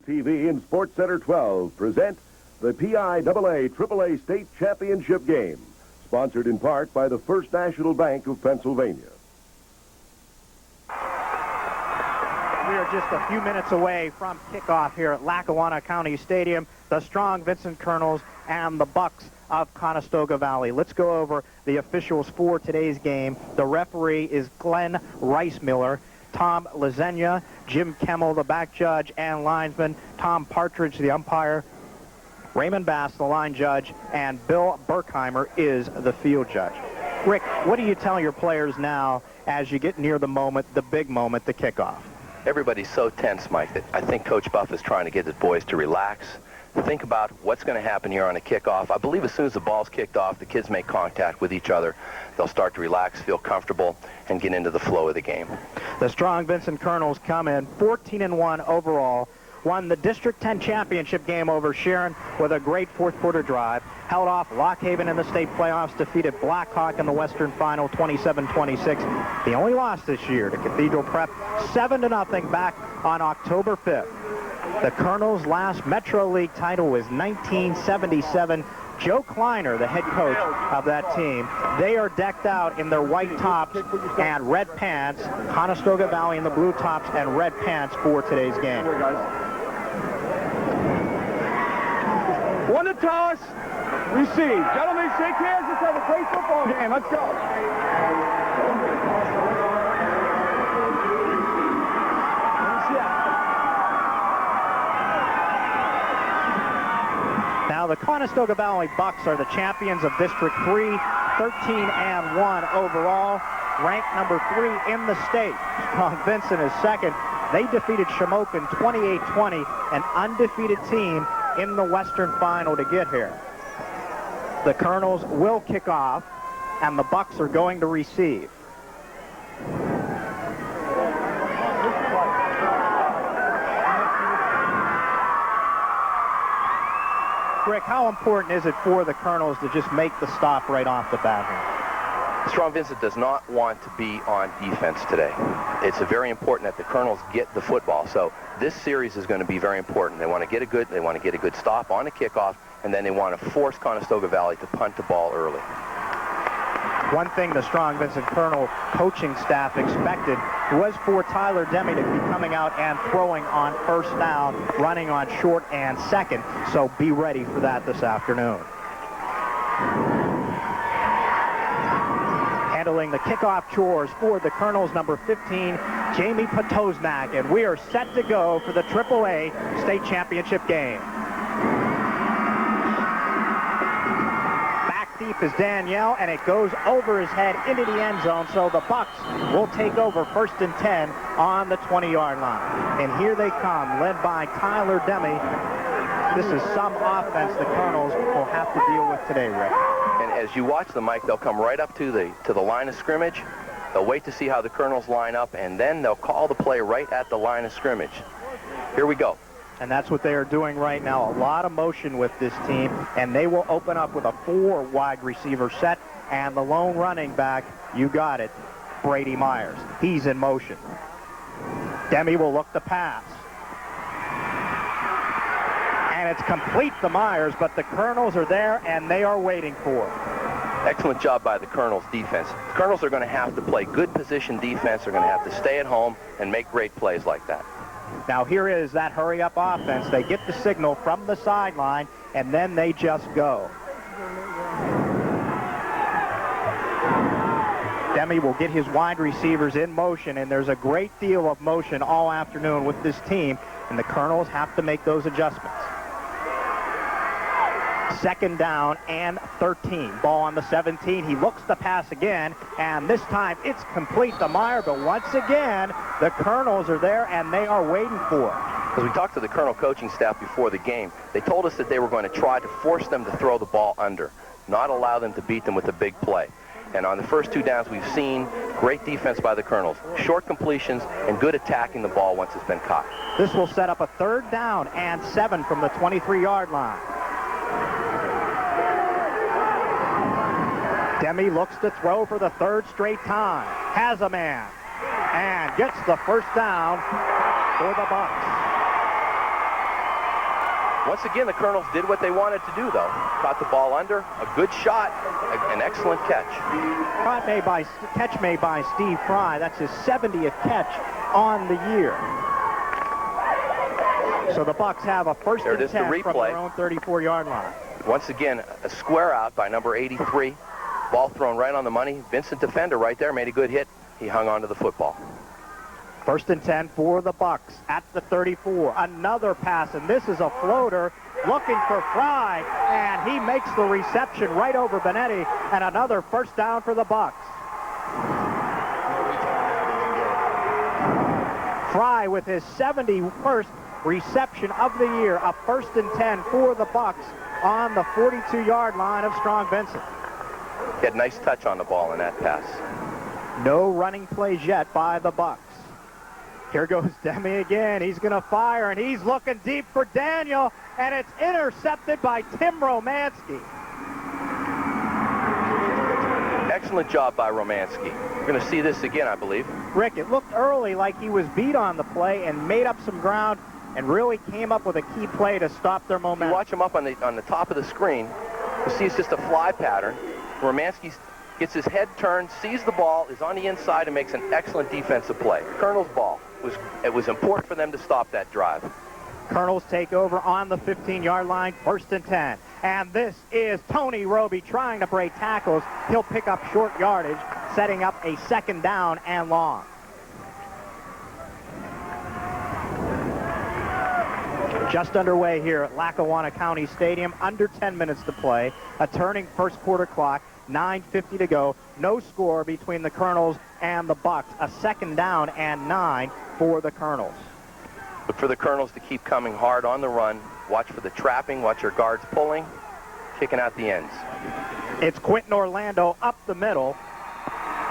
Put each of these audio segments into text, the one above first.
WICU-TV and Sports Center 12 present the PIAA AAA State Championship game, sponsored in part by the First National Bank of Pennsylvania. We are just a few minutes away from kickoff here at Lackawanna County Stadium. The strong Vincent Colonels and the Bucks of Conestoga Valley. Let's go over the officials for today's game. The referee is Glenn Rice-Miller. Tom Lazenya, Jim Kemmel, the back judge and linesman, Tom Partridge, the umpire, Raymond Bass, the line judge, and Bill Berkheimer is the field judge. Rick, what do you tell your players now as you get near the moment, the big moment, the kickoff? Everybody's so tense, Mike, that I think Coach Buff is trying to get his boys to relax, think about what's going to happen here on a kickoff. I believe as soon as the ball's kicked off, the kids make contact with each other. They'll start to relax, feel comfortable, and get into the flow of the game. The strong Vincent Colonels come in 14-1 overall, won the District 10 championship game over Sharon with a great fourth quarter drive, held off Lock Haven in the state playoffs, defeated Blackhawk in the Western Final 27-26. The only loss this year to Cathedral Prep, 7-0 back on October 5th. The Colonels' last Metro League title was 1977. Joe Kleiner, the head coach of that team, they are decked out in their white tops and red pants. Conestoga Valley in the blue tops and red pants for today's game. One to toss, receive. Gentlemen, shake hands. Let's have a great football game. Let's go. Now the Conestoga Valley Bucks are the champions of District 3, 13-1 overall, ranked number 3 in the state. Strong Vincent is second. They defeated Shamokin 28-20, an undefeated team in the Western Final to get here. The Colonels will kick off, and the Bucks are going to receive. Rick, how important is it for the Colonels to just make the stop right off the bat here? Strong Vincent does not want to be on defense today. It's very important that the Colonels get the football. So this series is going to be very important. They want to get a good stop on the kickoff, and then they want to force Conestoga Valley to punt the ball early. One thing the strong Vincent Colonel coaching staff expected was for Tyler Demi to be coming out and throwing on first down, running on short and second. So be ready for that this afternoon. Handling the kickoff chores for the Colonels, number 15, Jamie Potosnak, and we are set to go for the AAA state championship game. Back deep is Danielle, and it goes over his head into the end zone, so the Bucks will take over 1st and 10 on the 20-yard line. And here they come, led by Tyler Demi. This is some offense the Colonels will have to deal with today, Rick. And as you watch them, Mike, they'll come right up to the line of scrimmage. They'll wait to see how the Colonels line up, and then they'll call the play right at the line of scrimmage. Here we go. And that's what they are doing right now. A lot of motion with this team, and they will open up with a 4 wide receiver set, and the lone running back, you got it, Brady Myers. He's in motion. Demi will look to pass. And it's complete to Myers, but the Colonels are there, and they are waiting for it. Excellent job by the Colonels defense. The Colonels are going to have to play good position defense. They're going to have to stay at home and make great plays like that. Now here is that hurry-up offense. They get the signal from the sideline, and then they just go. Demi will get his wide receivers in motion, and there's a great deal of motion all afternoon with this team, and the Colonels have to make those adjustments. 2nd down and 13. Ball on the 17. He looks to pass again, and this time it's complete to Meyer, but once again, the Colonels are there, and they are waiting for it. As we talked to the Colonel coaching staff before the game, they told us that they were going to try to force them to throw the ball under, not allow them to beat them with a big play. And on the first 2 downs, we've seen great defense by the Colonels, short completions, and good attacking the ball once it's been caught. This will set up a 3rd down and 7 from the 23-yard line. Demi looks to throw for the 3rd straight time. Has a man. And gets the first down for the Bucks. Once again, the Colonels did what they wanted to do, though. Caught the ball under, a good shot, an excellent catch. Catch made by Steve Fry. That's his 70th catch on the year. So the Bucks have a first and 10 from their own 34-yard line. Once again, a square out by number 83. Ball thrown right on the money. Vincent, defender right there, made a good hit. He hung on to the football. First and 10 for the Bucks at the 34. Another pass, and this is a floater looking for Fry, and he makes the reception right over Benetti, and another first down for the Bucks. Fry with his 71st reception of the year, a first and 10 for the Bucks on the 42-yard line of Strong Vincent. He had a nice touch on the ball in that pass. No running plays yet by the Bucks. Here goes Demi again. He's going to fire, and he's looking deep for Daniel, and it's intercepted by Tim Romanski. Excellent job by Romanski. We're going to see this again, I believe. Rick, it looked early like he was beat on the play and made up some ground and really came up with a key play to stop their momentum. You watch him up on the top of the screen. You see it's just a fly pattern. Romanski gets his head turned, sees the ball, is on the inside, and makes an excellent defensive play. Colonel's ball. It was important for them to stop that drive. Colonels take over on the 15-yard line, first and 10. And this is Tony Robie trying to break tackles. He'll pick up short yardage, setting up a second down and long. Just underway here at Lackawanna County Stadium, under 10 minutes to play. A turning first quarter clock, 9:50 to go. No score between the Colonels and the Bucks. A second down and 9 for the Colonels. Look for the Colonels to keep coming hard on the run. Watch for the trapping. Watch your guards pulling, kicking out the ends. It's Quentin Orlando up the middle,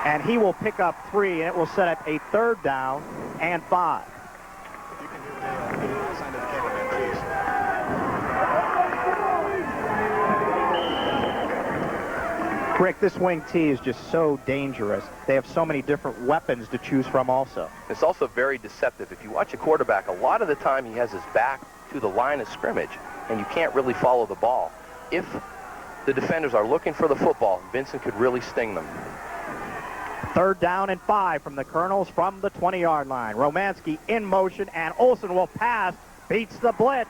and he will pick up 3, and it will set up a third down and 5. Rick, this wing T is just so dangerous. They have so many different weapons to choose from also. It's also very deceptive. If you watch a quarterback, a lot of the time he has his back to the line of scrimmage, and you can't really follow the ball. If the defenders are looking for the football, Vincent could really sting them. Third down and 5 from the Colonels from the 20-yard line. Romanski in motion, and Olsen will pass, beats the blitz.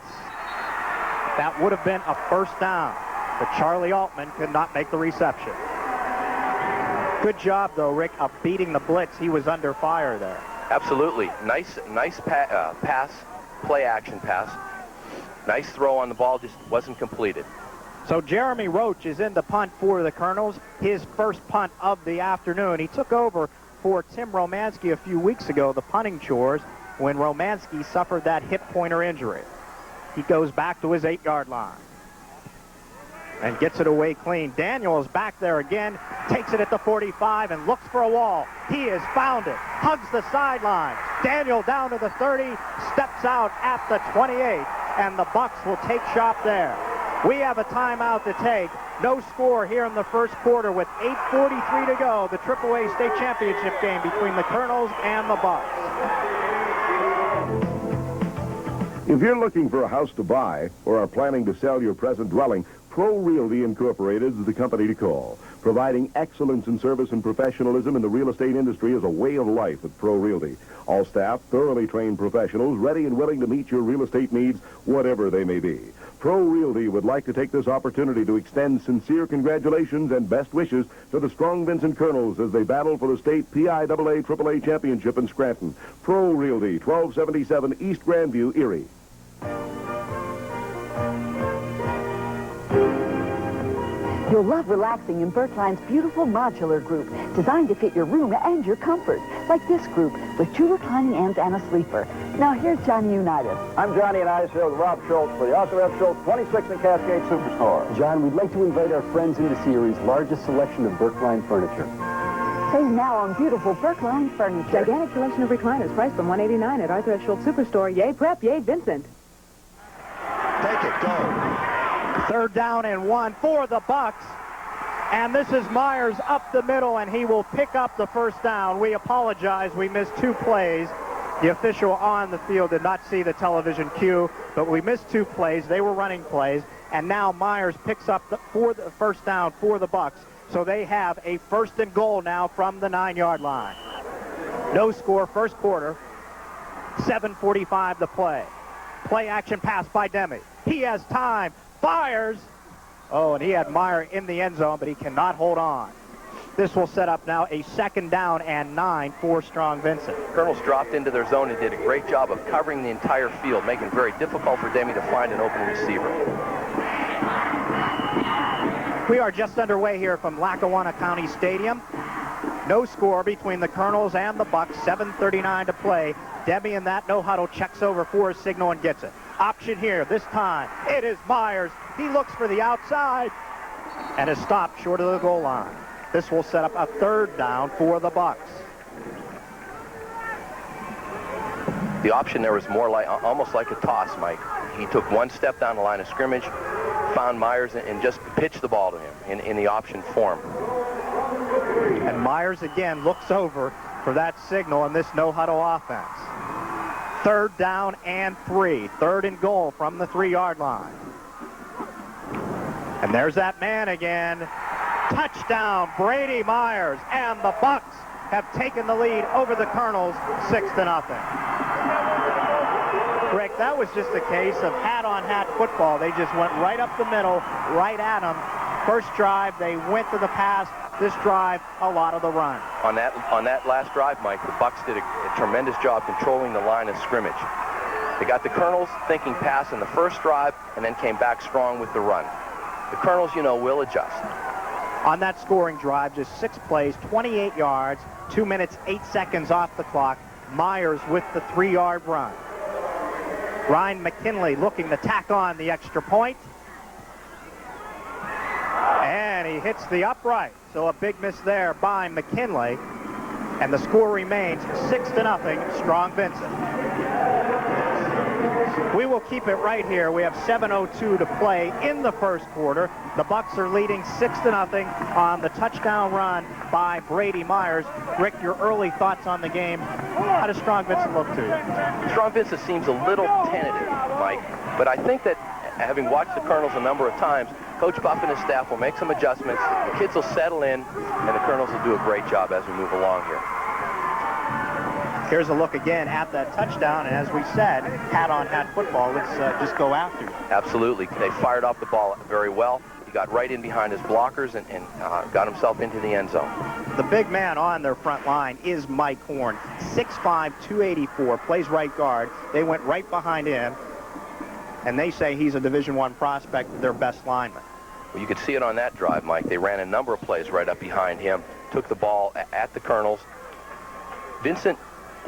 That would have been a first down, but Charlie Altman could not make the reception. Good job, though, Rick, of beating the blitz. He was under fire there. Absolutely. Nice pass, play-action pass. Nice throw on the ball, just wasn't completed. So Jeremy Roach is in the punt for the Colonels, his first punt of the afternoon. He took over for Tim Romanski a few weeks ago, the punting chores, when Romanski suffered that hip pointer injury. He goes back to his 8-yard line and gets it away clean. Daniel is back there again, takes it at the 45 and looks for a wall. He has found it, hugs the sideline. Daniel down to the 30, steps out at the 28, and the Bucks will take shop there. We have a timeout to take. No score here in the first quarter with 8:43 to go. The AAA state championship game between the Colonels and the Bucks. If you're looking for a house to buy or are planning to sell your present dwelling, Pro Realty Incorporated is the company to call. Providing excellence in service and professionalism in the real estate industry is a way of life at Pro Realty. All staff, thoroughly trained professionals, ready and willing to meet your real estate needs, whatever they may be. Pro Realty would like to take this opportunity to extend sincere congratulations and best wishes to the Strong Vincent Colonels as they battle for the state PIAA AAA championship in Scranton. Pro Realty, 1277 East Grandview, Erie. You'll love relaxing in Berkline's beautiful modular group, designed to fit your room and your comfort, like this group with 2 reclining ends and a sleeper. Now here's Johnny Unitas. I'm Johnny Unitas here with Rob Schultz for the Arthur F. Schultz 26 and Cascade Superstore. John, we'd like to invite our friends into Erie's largest selection of Berkline furniture. Save now on beautiful Berkline furniture. Gigantic selection of recliners, priced from $189 at Arthur F. Schultz Superstore. Yay, Prep, yay, Vincent. Take it, go. Third down and 1 for the Bucks. And this is Myers up the middle, and he will pick up the first down. We apologize. We missed 2 plays. The official on the field did not see the television cue, but we missed 2 plays. They were running plays, and now Myers picks up the first down for the Bucks. So they have a 1st and goal now from the 9-yard line. No score, first quarter. 7:45 to play. Play action pass by Demi. He has time, fires. Oh, and he had Meyer in the end zone, but he cannot hold on. This will set up now a 2nd down and 9 for Strong Vincent. Colonels dropped into their zone and did a great job of covering the entire field, making it very difficult for Demi to find an open receiver. We are just underway here from Lackawanna County Stadium. No score between the Colonels and the Bucks. 7:39 to play. Demi in that no huddle checks over for a signal and gets it. Option here. This time it is Myers. He looks for the outside and is stopped short of the goal line. This will set up a 3rd down for the Bucks. The option there was more like almost like a toss, Mike. He took 1 step down the line of scrimmage, found Myers, and just pitched the ball to him in the option form. And Myers again looks over for that signal in this no-huddle offense. 3rd down and 3. 3rd and goal from the 3-yard line. And there's that man again. Touchdown, Brady Myers, and the Bucks have taken the lead over the Colonels 6-0. Rick, that was just a case of hat-on-hat football. They just went right up the middle, right at him. First drive, they went to the pass. This drive, a lot of the run. On that last drive, Mike, the Bucks did a tremendous job controlling the line of scrimmage. They got the Colonels thinking pass in the first drive and then came back strong with the run. The Colonels, you know, will adjust. On that scoring drive, just 6 plays, 28 yards, 2 minutes, 8 seconds off the clock. Myers with the 3-yard run. Ryan McKinley looking to tack on the extra point. And he hits the upright. So a big miss there by McKinley. And the score remains 6-0, Strong Vincent. We will keep it right here. We have 7:02 to play in the first quarter. The Bucks are leading 6-0 on the touchdown run by Brady Myers. Rick, your early thoughts on the game. How does Strong Vincent look to you? Strong Vincent seems a little tentative, Mike, but I think that having watched the Colonels a number of times, Coach Buff and his staff will make some adjustments. The kids will settle in, and the Colonels will do a great job as we move along here. Here's a look again at that touchdown, and as we said, hat-on-hat football. Let's just go after it. Absolutely. They fired off the ball very well. He got right in behind his blockers and got himself into the end zone. The big man on their front line is Mike Horn. 6'5", 284, plays right guard. They went right behind him, and they say he's a Division I prospect, their best lineman. Well, you could see it on that drive, Mike. They ran a number of plays right up behind him, took the ball at the Colonels. Vincent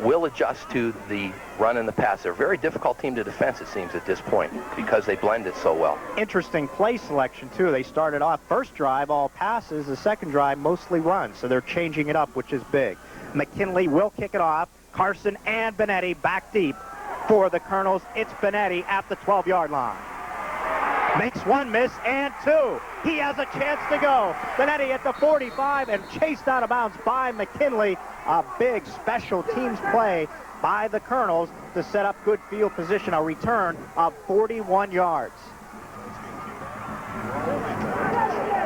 will adjust to the run and the pass. They're a very difficult team to defense, it seems, at this point, because they blend it so well. Interesting play selection, too. They started off first drive, all passes. The second drive, mostly runs, so they're changing it up, which is big. McKinley will kick it off. Carson and Benetti back deep for the Colonels. It's Benetti at the 12-yard line. Makes 1 miss and 2. He has a chance to go. Benetti at the 45 and chased out of bounds by McKinley. A big special teams play by the Colonels to set up good field position. A return of 41 yards.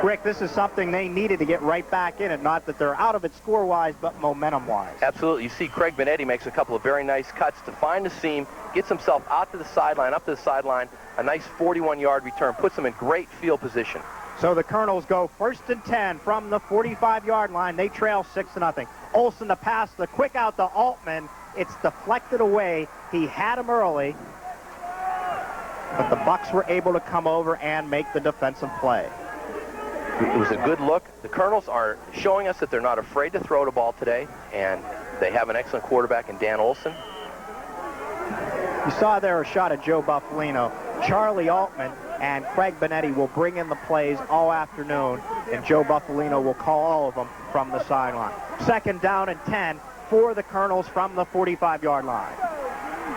Rick, this is something they needed to get right back in it. Not that they're out of it score-wise, but momentum-wise. Absolutely. You see Craig Benetti makes a couple of very nice cuts to find the seam, gets himself out to the sideline, up to the sideline. A nice 41-yard return, puts them in great field position. So the Colonels go 1st and 10 from the 45-yard line. They trail 6-0. Olsen to pass, the quick out to Altman. It's deflected away. He had him early, but the Bucks were able to come over and make the defensive play. It was a good look. The Colonels are showing us that they're not afraid to throw the ball today, and they have an excellent quarterback in Dan Olsen. You saw there a shot of Joe Bufalino. Charlie Altman and Craig Benetti will bring in the plays all afternoon, and Joe Bufalino will call all of them from the sideline. 2nd down and 10 for the Colonels from the 45-yard line.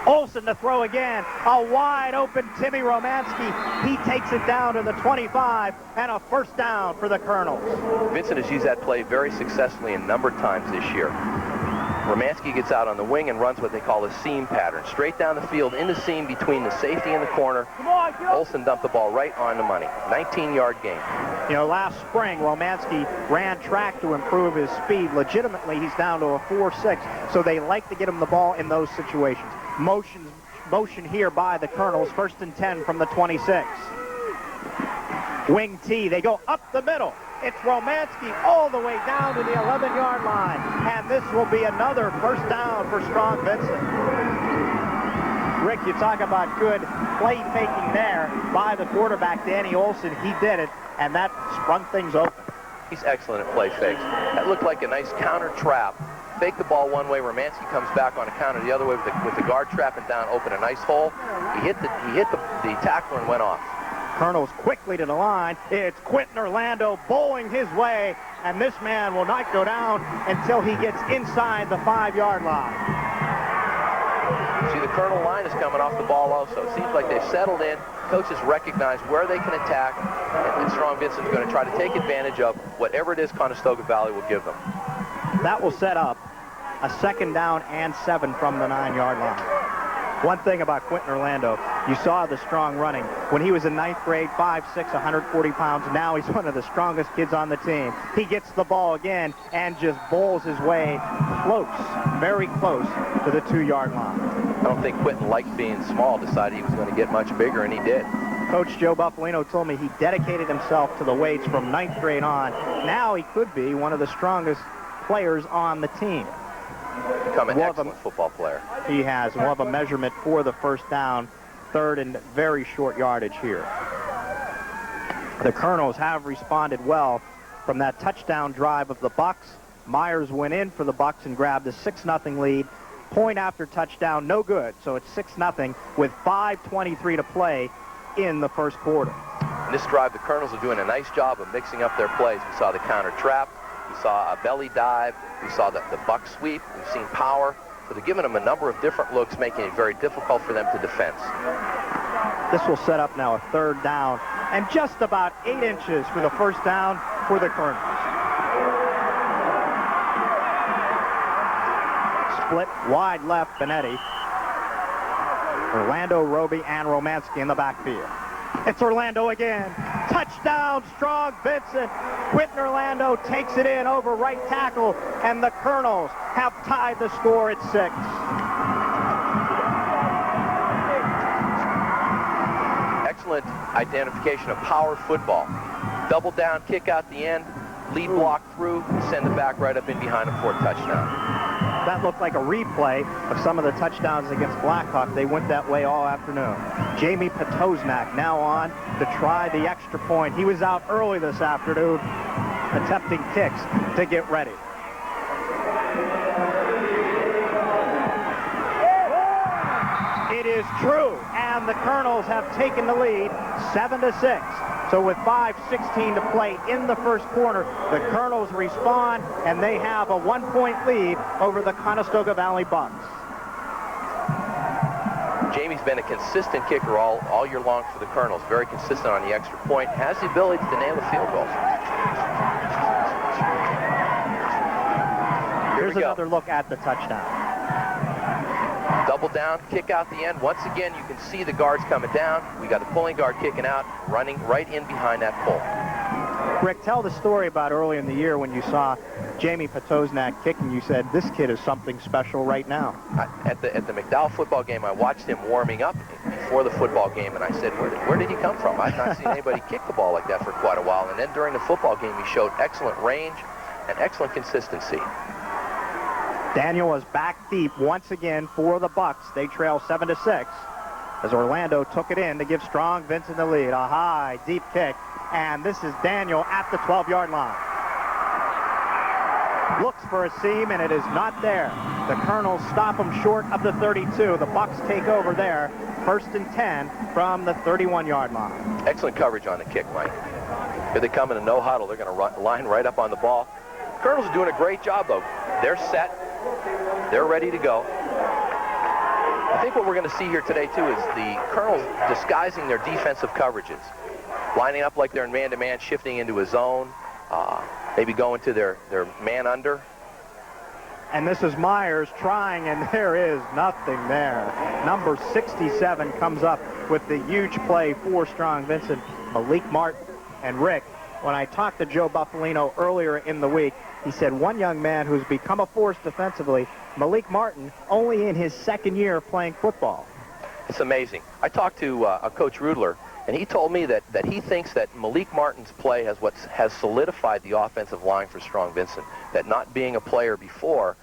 Olsen to throw again. A wide open Timmy Romanski. He takes it down to the 25 and a 1st down for the Colonels. Vincent has used that play very successfully a number of times this year. Romanski gets out on the wing and runs what they call a seam pattern. Straight down the field in the seam between the safety and the corner. Olsen dumped the ball right on the money. 19-yard gain. You know, last spring, Romanski ran track to improve his speed. Legitimately, he's down to a 4.6, so they like to get him the ball in those situations. Motion here by the Colonels. 1st and 10 from the 26. Wing T, they go up the middle. It's Romanski all the way down to the 11-yard line. And this will be another first down for Strong Vincent. Rick, you talk about good play-making there by the quarterback, Danny Olsen. He did it, and that sprung things open. He's excellent at play fakes. That looked like a nice counter trap. Fake the ball one way, Romanski comes back on a counter the other way with the guard trapping down, open a nice hole. He hit the tackler and went off. Colonels quickly to the line. It's Quentin Orlando bowling his way, and this man will not go down until he gets inside the 5-yard line. See, the Colonel line is coming off the ball also. It seems like they've settled in. Coaches recognize where they can attack, and Strong Vincent's going to try to take advantage of whatever it is Conestoga Valley will give them. That will set up a 2nd down and 7 from the 9-yard line. One thing about Quentin Orlando, you saw the strong running. When he was in 9th grade, 5'6", 140 pounds, now he's one of the strongest kids on the team. He gets the ball again and just bowls his way close, very close to the 2-yard line. I don't think Quentin liked being small, decided he was going to get much bigger, and he did. Coach Joe Bufalino told me he dedicated himself to the weights from 9th grade on. Now he could be one of the strongest players on the team. Become an excellent football player. He has. We'll have a measurement for the first down, 3rd and very short yardage here. The Colonels have responded well from that touchdown drive of the Bucks. Myers went in for the Bucks and grabbed a 6-0 lead. Point after touchdown, no good. So it's 6-0 with 5:23 to play in the first quarter. In this drive, the Colonels are doing a nice job of mixing up their plays. We saw the counter trap. We saw a belly dive. We saw the buck sweep. We've seen power. So they're giving them a number of different looks, making it very difficult for them to defend. This will set up now a 3rd down and just about 8 inches for the first down for the Colonels. Split wide left, Benetti. Orlando, Robie, and Romanski in the backfield. It's Orlando again. Touchdown, Strong Vincent. Quentin Orlando takes it in over right tackle, and the Colonels have tied the score at 6. Excellent identification of power football. Double down, kick out the end, lead block through, send it back right up in behind him for a touchdown. That looked like a replay of some of the touchdowns against Blackhawk. They went that way all afternoon. Jamie Petosnak now on to try the extra point. He was out early this afternoon attempting kicks to get ready. It is true, and the Colonels have taken the lead 7-6. So with 5:16 to play in the first quarter, the Colonels respond, and they have a 1-point lead over the Conestoga Valley Bucks. Jamie's been a consistent kicker all year long for the Colonels. Very consistent on the extra point. Has the ability to nail a field goal. Here's another look at the touchdown. Double down, kick out the end. Once again, you can see the guards coming down. We got the pulling guard kicking out, running right in behind that pull. Rick, tell the story about early in the year when you saw Jamie Petosnak kicking. You said, this kid is something special right now. At the McDowell football game, I watched him warming up before the football game, and I said, where did he come from? I've not seen anybody kick the ball like that for quite a while. And then during the football game, he showed excellent range and excellent consistency. Daniel is back deep once again for the Bucks. They trail 7-6 as Orlando took it in to give Strong Vincent the lead. A high, deep kick, and this is Daniel at the 12-yard line. Looks for a seam, and it is not there. The Colonels stop him short of the 32. The Bucks take over there, 1st and 10 from the 31-yard line. Excellent coverage on the kick, Mike. Here they come in a no huddle. They're going to line right up on the ball. Colonels are doing a great job, though. They're set. They're ready to go. I think what we're going to see here today, too, is the Colonels disguising their defensive coverages. Lining up like they're in man-to-man, shifting into a zone, maybe going to their man under. And this is Myers trying, and there is nothing there. Number 67 comes up with the huge play for Strong Vincent. Malik Martin and Rick, when I talked to Joe Bufalino earlier in the week, he said one young man who's become a force defensively, Malik Martin, only in his second year playing football. It's amazing. I talked to Coach Rudler, and he told me that he thinks that Malik Martin's play has solidified the offensive line for Strong Vincent, that not being a player before,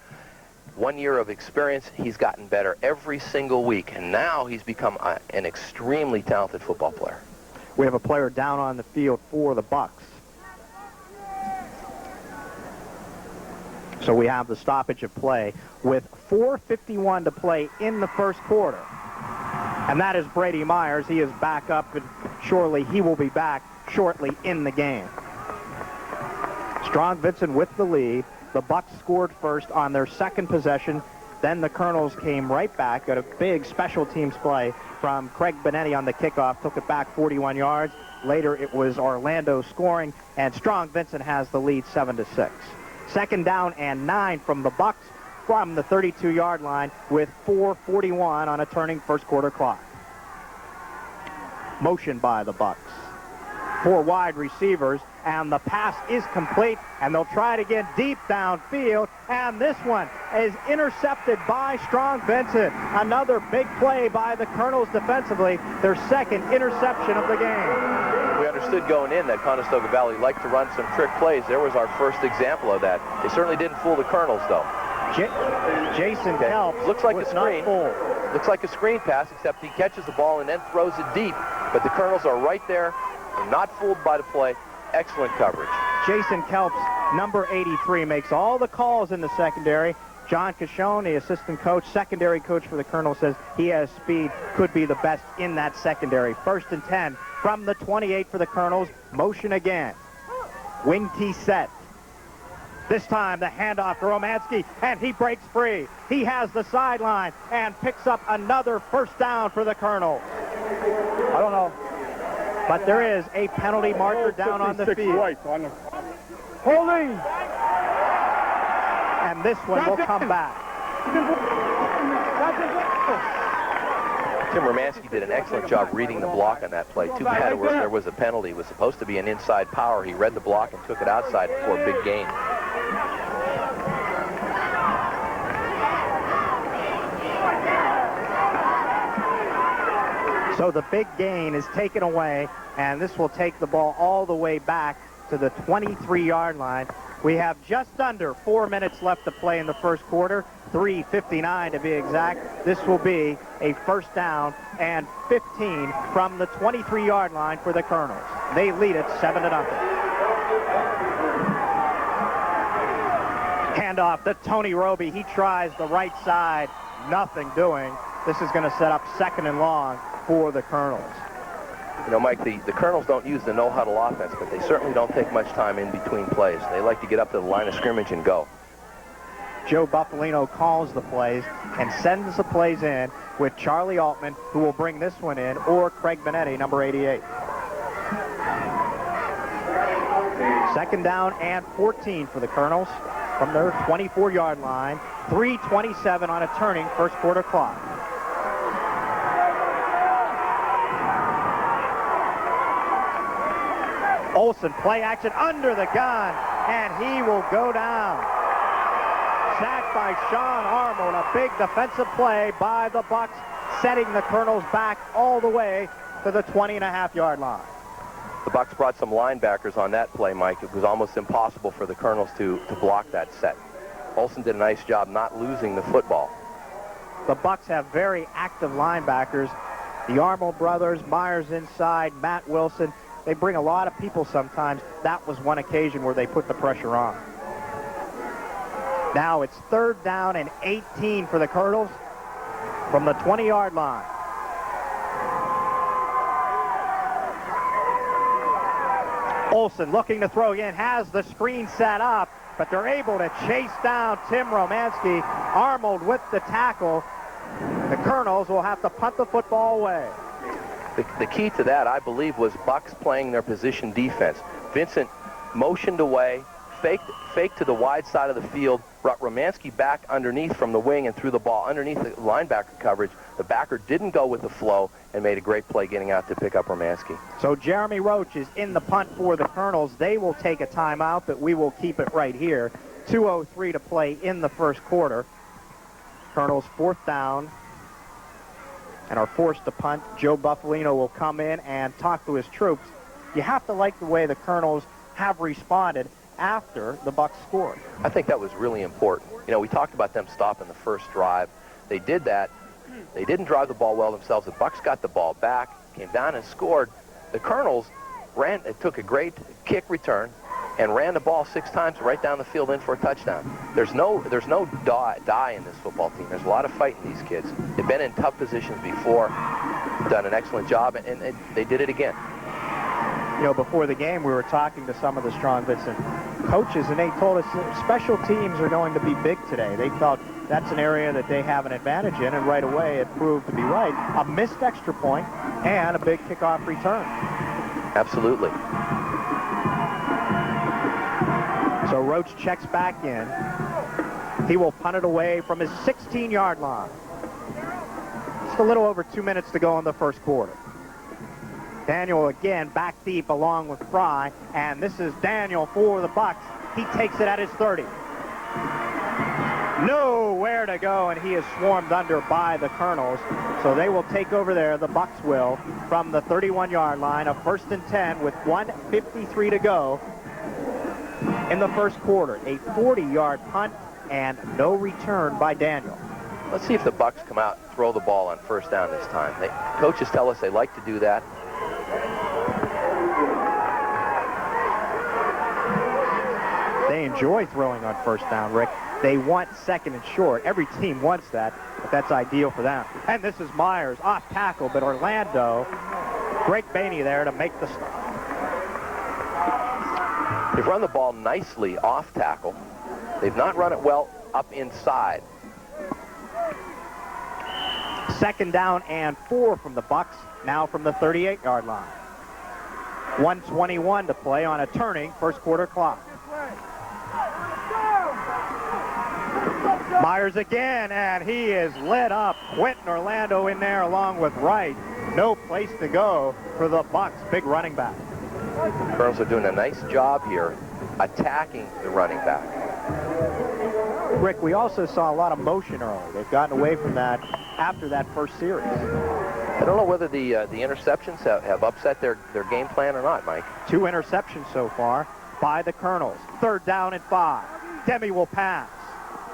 1 year of experience, he's gotten better every single week, and now he's become an extremely talented football player. We have a player down on the field for the Bucks. So we have the stoppage of play with 4:51 to play in the first quarter. And that is Brady Myers. He is back up, and surely he will be back shortly in the game. Strong Vincent with the lead. The Bucks scored first on their second possession. Then the Colonels came right back at a big special teams play from Craig Benetti on the kickoff. Took it back 41 yards. Later it was Orlando scoring, and Strong Vincent has the lead 7-6. Second down and 9 from the Bucks from the 32-yard line with 4:41 on a turning first quarter clock. Motion by the Bucks. 4 wide receivers, and the pass is complete, and they'll try it again deep downfield, and this one is intercepted by Strong Vincent. Another big play by the Colonels defensively, their second interception of the game. We understood going in that Conestoga Valley liked to run some trick plays. There was our first example of that. They certainly didn't fool the Colonels, though. Jason Kelp looks like a screen. Looks like a screen pass, except he catches the ball and then throws it deep. But the Colonels are right there. They're not fooled by the play. Excellent coverage. Jason Kelps, number 83, makes all the calls in the secondary. John Cashone, the assistant coach, secondary coach for the Colonels, says he has speed, could be the best in that secondary. 1st and 10 from the 28 for the Colonels. Motion again. Wing tee set. This time the handoff to Romanski, and he breaks free. He has the sideline and picks up another first down for the Colonels. I don't know. But there is a penalty marker down on the field. Holding! And this one will come back. Tim Romanski did an excellent job reading the block on that play. Too bad there was a penalty. It was supposed to be an inside power. He read the block and took it outside for a big gain. So the big gain is taken away, and this will take the ball all the way back to the 23-yard line. We have just under 4 minutes left to play in the first quarter, 3:59 to be exact. This will be a first down and 15 from the 23-yard line for the Colonels. They lead it 7-0. Handoff to Tony Robie. He tries the right side. Nothing doing. This is going to set up 2nd and long for the Colonels. You know, Mike, the Colonels don't use the no-huddle offense, but they certainly don't take much time in between plays. They like to get up to the line of scrimmage and go. Joe Bufalino calls the plays and sends the plays in with Charlie Altman, who will bring this one in, or Craig Benetti, number 88. 2nd down and 14 for the Colonels from their 24-yard line. 3:27 on a turning first quarter clock. Olsen, play action under the gun, and he will go down. Sacked by Sean Arnold, a big defensive play by the Bucks, setting the Colonels back all the way to the 20.5-yard line. The Bucks brought some linebackers on that play, Mike. It was almost impossible for the Colonels to block that set. Olsen did a nice job not losing the football. The Bucks have very active linebackers. The Arnold brothers, Myers inside, Matt Wilson. They bring a lot of people sometimes. That was one occasion where they put the pressure on. Now it's 3rd down and 18 for the Colonels from the 20-yard line. Olsen looking to throw again, has the screen set up, but they're able to chase down Tim Romanski. Arnold with the tackle. The Colonels will have to punt the football away. The key to that, I believe, was Bucks playing their position defense. Vincent motioned away, fake to the wide side of the field, brought Romanski back underneath from the wing and threw the ball underneath the linebacker coverage. The backer didn't go with the flow and made a great play getting out to pick up Romanski. So Jeremy Roach is in the punt for the Colonels. They will take a timeout, but we will keep it right here. 2:03 to play in the first quarter. Colonels 4th down and are forced to punt. Joe Bufalino will come in and talk to his troops. You have to like the way the Colonels have responded after the Bucs scored. I think that was really important. You know, we talked about them stopping the first drive. They did that. They didn't drive the ball well themselves. The Bucs got the ball back, came down and scored. The Colonels took a great kick return and ran the ball 6 times right down the field in for a touchdown. There's no die in this football team. There's a lot of fight in these kids. They've been in tough positions before, done an excellent job, and they did it again. You know, before the game, we were talking to some of the Strong Vincent coaches, and they told us that special teams are going to be big today. They felt that's an area that they have an advantage in, and right away it proved to be right. A missed extra point and a big kickoff return. Absolutely. So Roach checks back in. He will punt it away from his 16-yard line. Just a little over 2 minutes to go in the first quarter. Daniel again back deep along with Fry, and this is Daniel for the Bucs. He takes it at his 30. Nowhere to go, and he is swarmed under by the Colonels. So they will take over there, the Bucs will, from the 31-yard line, a 1st and 10 with 1:53 to go in the first quarter. A 40-yard punt and no return by Daniel. Let's see if the Bucs come out and throw the ball on 1st down this time. Coaches tell us they like to do that. They enjoy throwing on 1st down, Rick. They want 2nd and short. Every team wants that, but that's ideal for them. And this is Myers off tackle, but Orlando, Greg Bainey there to make the stop. They've run the ball nicely off tackle. They've not run it well up inside. 2nd down and 4 from the Bucs, now from the 38-yard line. 1:21 to play on a turning first quarter clock. Myers again, and he is lit up. Quentin Orlando in there along with Wright. No place to go for the Bucs, big running back. The Colonels are doing a nice job here attacking the running back. Rick, we also saw a lot of motion early. They've gotten away from that after that first series. I don't know whether the interceptions have upset their game plan or not, Mike. 2 interceptions so far by the Colonels. 3rd down and 5. Demi will pass.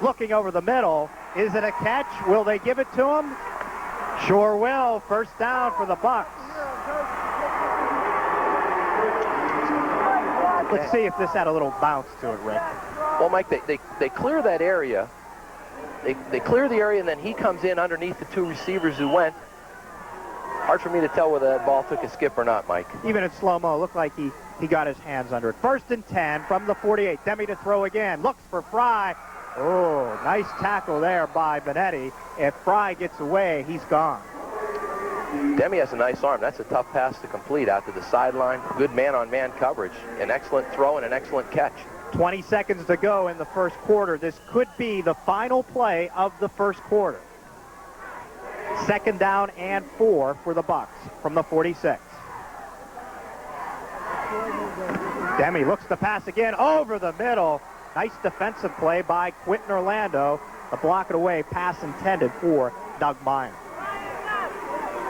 Looking over the middle. Is it a catch? Will they give it to him? Sure will. 1st down for the Bucs. Let's see if this had a little bounce to it, Rick. Well, Mike, they clear that area. They clear the area, and then he comes in underneath the 2 receivers who went. Hard for me to tell whether that ball took a skip or not, Mike. Even in slow-mo, it looked like he got his hands under it. 1st and 10 from the 48. Demi to throw again. Looks for Fry. Oh, nice tackle there by Benetti. If Fry gets away, he's gone. Demi has a nice arm. That's a tough pass to complete out to the sideline. Good man-on-man coverage. An excellent throw and an excellent catch. 20 seconds to go in the first quarter. This could be the final play of the first quarter. 2nd down and 4 for the Bucs from the 46. Demi looks to pass again over the middle. Nice defensive play by Quentin Orlando. A block it away, pass intended for Doug Meyer.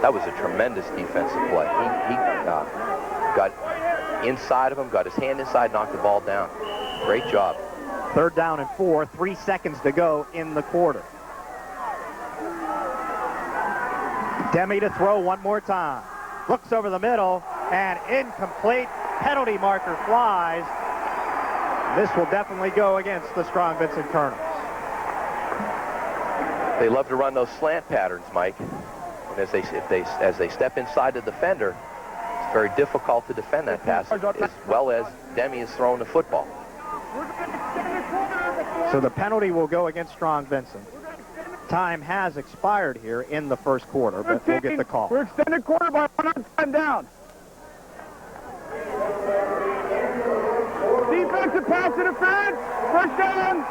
That was a tremendous defensive play. He got inside of him, got his hand inside, knocked the ball down. Great job. 3rd down and 4, 3 seconds to go in the quarter. Demi to throw one more time. Looks over the middle, and incomplete. Penalty marker flies. This will definitely go against the Strong Vincent Colonels. They love to run those slant patterns, Mike. And as they step inside the defender, it's very difficult to defend that pass as well as Demi is throwing the football. So the penalty will go against Strong Vincent. Time has expired here in the first quarter, but we'll get the call. We're extended quarter by 1 on 10 down. defensive pass interference. First down.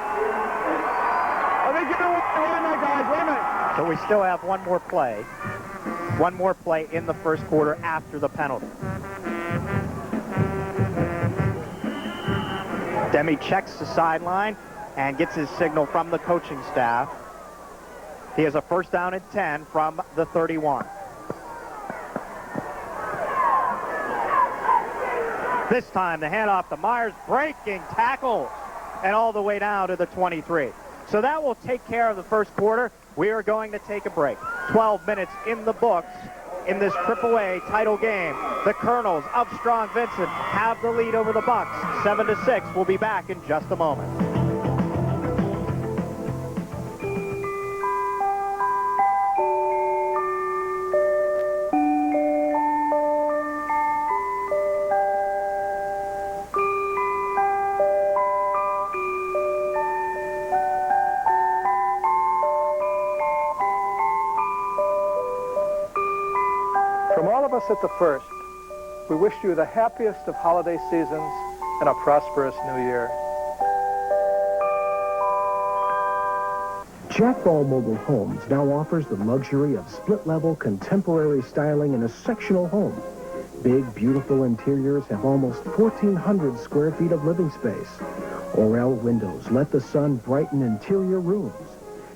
Oh, they give it away. Wait a minute, guys. Wait a minute. So we still have one more play. One more play in the first quarter after the penalty. Demi checks the sideline and gets his signal from the coaching staff. He has a first down and 10 from the 31. This time the handoff to Myers, breaking tackles, and all the way down to the 23. So that will take care of the first quarter. We are going to take a break. 12 minutes in the books in this AAA title game. The Colonels of Strong Vincent have the lead over the Bucks, 7-6. We'll be back in just a moment. From all of us at the First, we wish you the happiest of holiday seasons and a prosperous new year. Jack Ball Mobile Homes now offers the luxury of split-level contemporary styling in a sectional home. Big, beautiful interiors have almost 1,400 square feet of living space. Orel windows let the sun brighten interior rooms.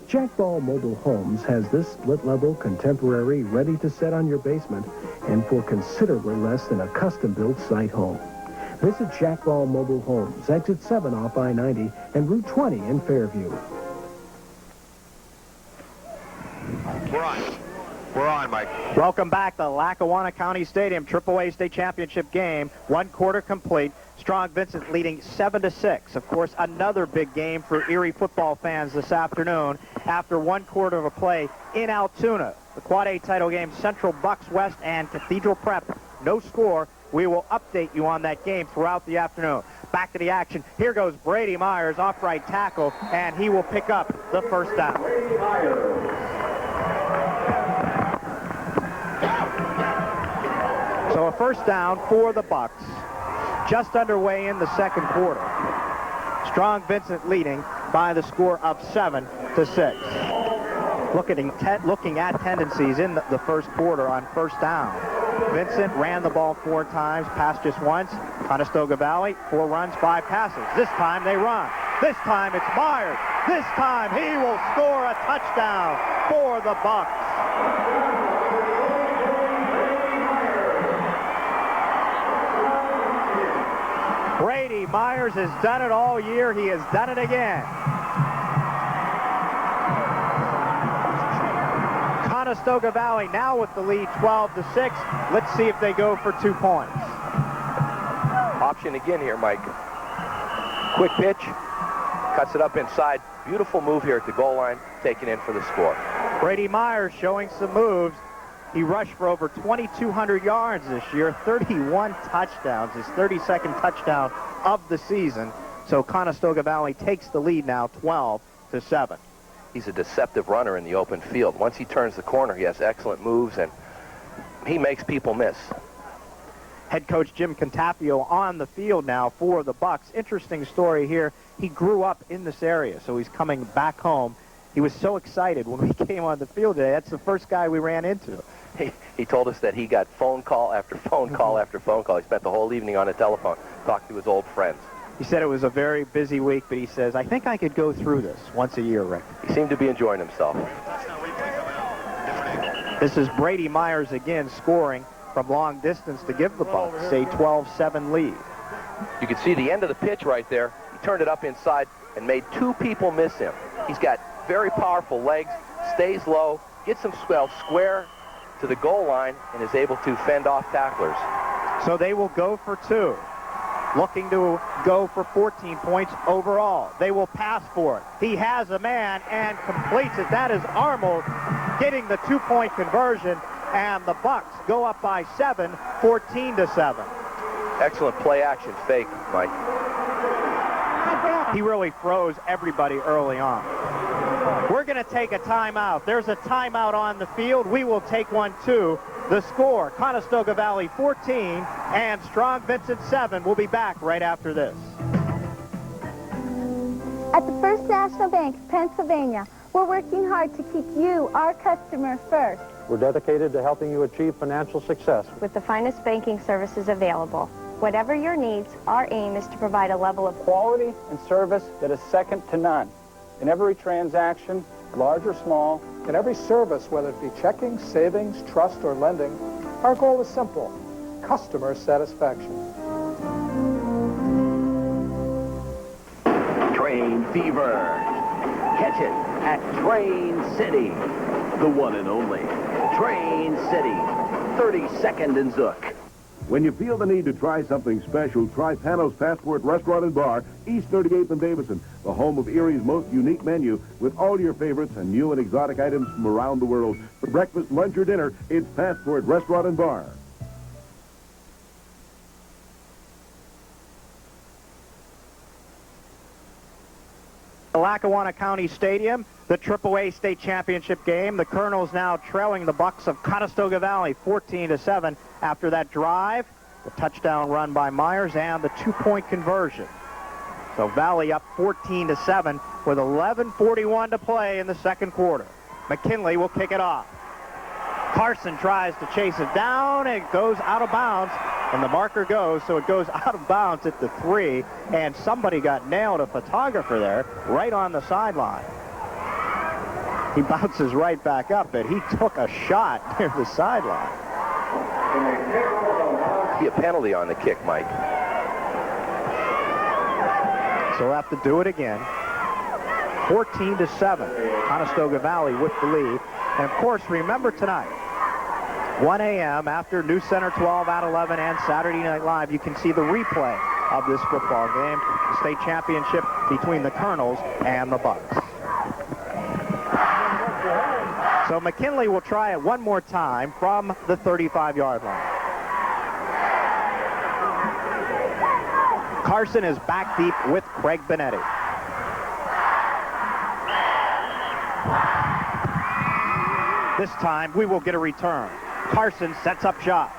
Jack Ball Mobile Homes has this split-level contemporary ready to set on your basement and for considerably less than a custom-built site home. Visit Jack Ball Mobile Homes, exit 7 off I-90 and Route 20 in Fairview. We're on, Mike. Welcome back to Lackawanna County Stadium, AAA State Championship game. One quarter complete. Strong Vincent leading 7-6. Of course, another big game for Erie football fans this afternoon after one quarter of a play in Altoona. The Quad A title game, Central Bucks West and Cathedral Prep. No score. We will update you on that game throughout the afternoon. Back to the action. Here goes Brady Myers, off right tackle, and he will pick up the first down. So a first down for the Bucks. Just underway in the second quarter. Strong Vincent leading by the score of 7-6. Looking at tendencies in the first quarter on first down. Vincent ran the ball 4 times, passed just once. Conestoga Valley, 4 runs, 5 passes. This time they run. This time it's Myers. This time he will score a touchdown for the Bucks. Brady Myers has done it all year. He has done it again. Conestoga Valley now with the lead 12-6. Let's see if they go for 2 points. Option again here, Mike. Quick pitch. Cuts it up inside. Beautiful move here at the goal line. Taken in for the score. Brady Myers showing some moves. He rushed for over 2,200 yards this year, 31 touchdowns, his 32nd touchdown of the season. So Conestoga Valley takes the lead now 12-7. He's a deceptive runner in the open field. Once he turns the corner, he has excellent moves, and he makes people miss. Head coach Jim Contapio on the field now for the Bucks. Interesting story here. He grew up in this area, so he's coming back home. He was so excited when we came on the field today. That's the first guy we ran into. He told us that he got phone call after phone call after phone call. He spent the whole evening on the telephone, talked to his old friends. He said it was a very busy week, but he says, I think I could go through this once a year, Rick. He seemed to be enjoying himself. This is Brady Myers again scoring from long distance to give the Bucks a 12-7 lead. You can see the end of the pitch right there. He turned it up inside and made 2 people miss him. He's got very powerful legs, stays low, gets him square to the goal line, and is able to fend off tacklers. So they will go for 2. Looking to go for 14 points overall. They will pass for it. He has a man and completes it. That is Armold getting the 2-point conversion, and the Bucks go up by 7, 14-7. Excellent play action fake, Mike. He really froze everybody early on. We're going to take a timeout. There's a timeout on the field. We will take one too. The score, Conestoga Valley 14 and Strong Vincent 7. We'll be back right after this. At the First National Bank of Pennsylvania, we're working hard to keep you, our customer, first. We're dedicated to helping you achieve financial success with the finest banking services available. Whatever your needs, our aim is to provide a level of quality and service that is second to none. In every transaction, large or small, in every service, whether it be checking, savings, trust, or lending, our goal is simple: customer satisfaction. Train fever. Catch it at Train City. The one and only Train City. 32nd and Zook. When you feel the need to try something special, try Pano's Passport Restaurant and Bar, East 38th and Davison, the home of Erie's most unique menu with all your favorites and new and exotic items from around the world. For breakfast, lunch, or dinner, it's Passport Restaurant and Bar. The Lackawanna County Stadium, the AAA state championship game. The Colonels now trailing the Bucks of Conestoga Valley 14-7 after that drive, the touchdown run by Myers, and the two-point conversion. So Valley up 14-7 with 11:41 to play in the second quarter. McKinley will kick it off. Carson tries to chase it down, and it goes out of bounds, and the marker goes, so it goes out of bounds at the 3, and somebody got nailed, a photographer there, right on the sideline. He bounces right back up, but he took a shot near the sideline. Be a penalty on the kick, Mike. So we'll have to do it again. 14-7, Conestoga Valley with the lead. And of course, remember tonight, 1 a.m. after News Center 12 at 11 and Saturday Night Live, you can see the replay of this football game, the state championship between the Colonels and the Bucks. So McKinley will try it one more time from the 35-yard line. Carson is back deep with Craig Benetti. This time, we will get a return. Carson sets up shop.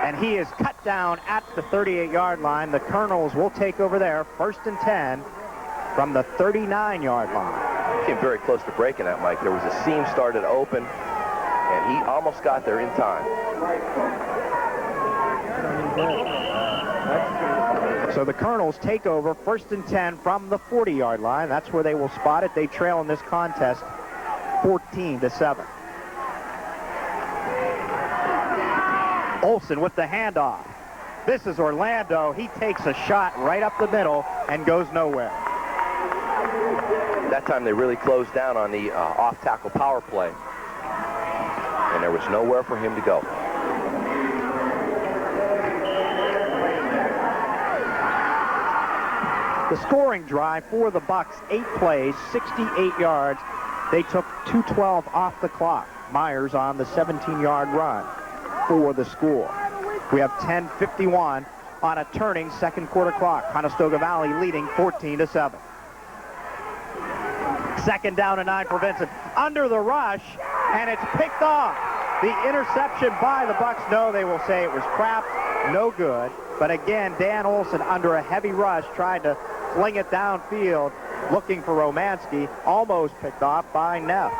And he is cut down at the 38-yard line. The Colonels will take over there, 1st and 10 from the 39-yard line. Came very close to breaking that, Mike. There was a seam started open, and he almost got there in time. So the Colonels take over, 1st and 10 from the 40-yard line. That's where they will spot it. They trail in this contest 14-7. Olsen with the handoff. This is Orlando. He takes a shot right up the middle and goes nowhere. That time they really closed down on the off-tackle power play, and there was nowhere for him to go. The scoring drive for the Bucks, 8 plays, 68 yards. They took 2:12 off the clock. Myers on the 17-yard run for the score. We have 10:51 on a turning second quarter clock. Conestoga Valley leading 14-7. 2nd down and 9 for Vincent. Under the rush, and it's picked off. The interception by the Bucks. No, they will say it was crap. No good. But again, Dan Olsen under a heavy rush tried to fling it downfield, looking for Romanski. Almost picked off by Neff.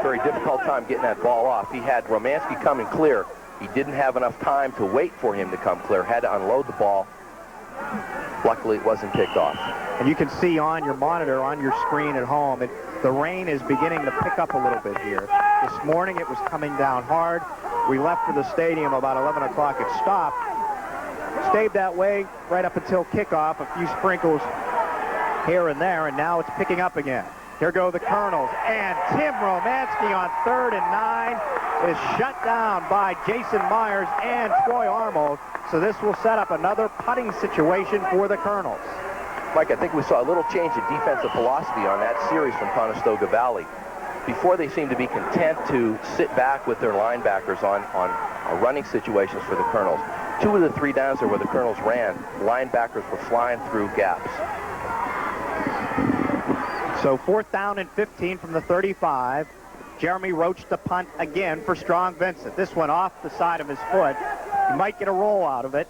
Very difficult time getting that ball off. He had Romanski coming clear. He didn't have enough time to wait for him to come clear. Had to unload the ball. Luckily, it wasn't picked off. And you can see on your monitor, on your screen at home, the rain is beginning to pick up a little bit here. This morning, it was coming down hard. We left for the stadium about 11 o'clock. It stopped. Stayed that way right up until kickoff. A few sprinkles here and there, and now it's picking up again. Here go the Colonels, and Tim Romanski on 3rd and 9 is shut down by Jason Myers and Troy Armold. So this will set up another punting situation for the Colonels. Mike, I think we saw a little change in defensive philosophy on that series from Conestoga Valley. Before, they seemed to be content to sit back with their linebackers on running situations for the Colonels. 2 of the 3 downs there where the Colonels ran, linebackers were flying through gaps. So 4th down and 15 from the 35. Jeremy Roach the punt again for Strong Vincent. This one off the side of his foot. He might get a roll out of it.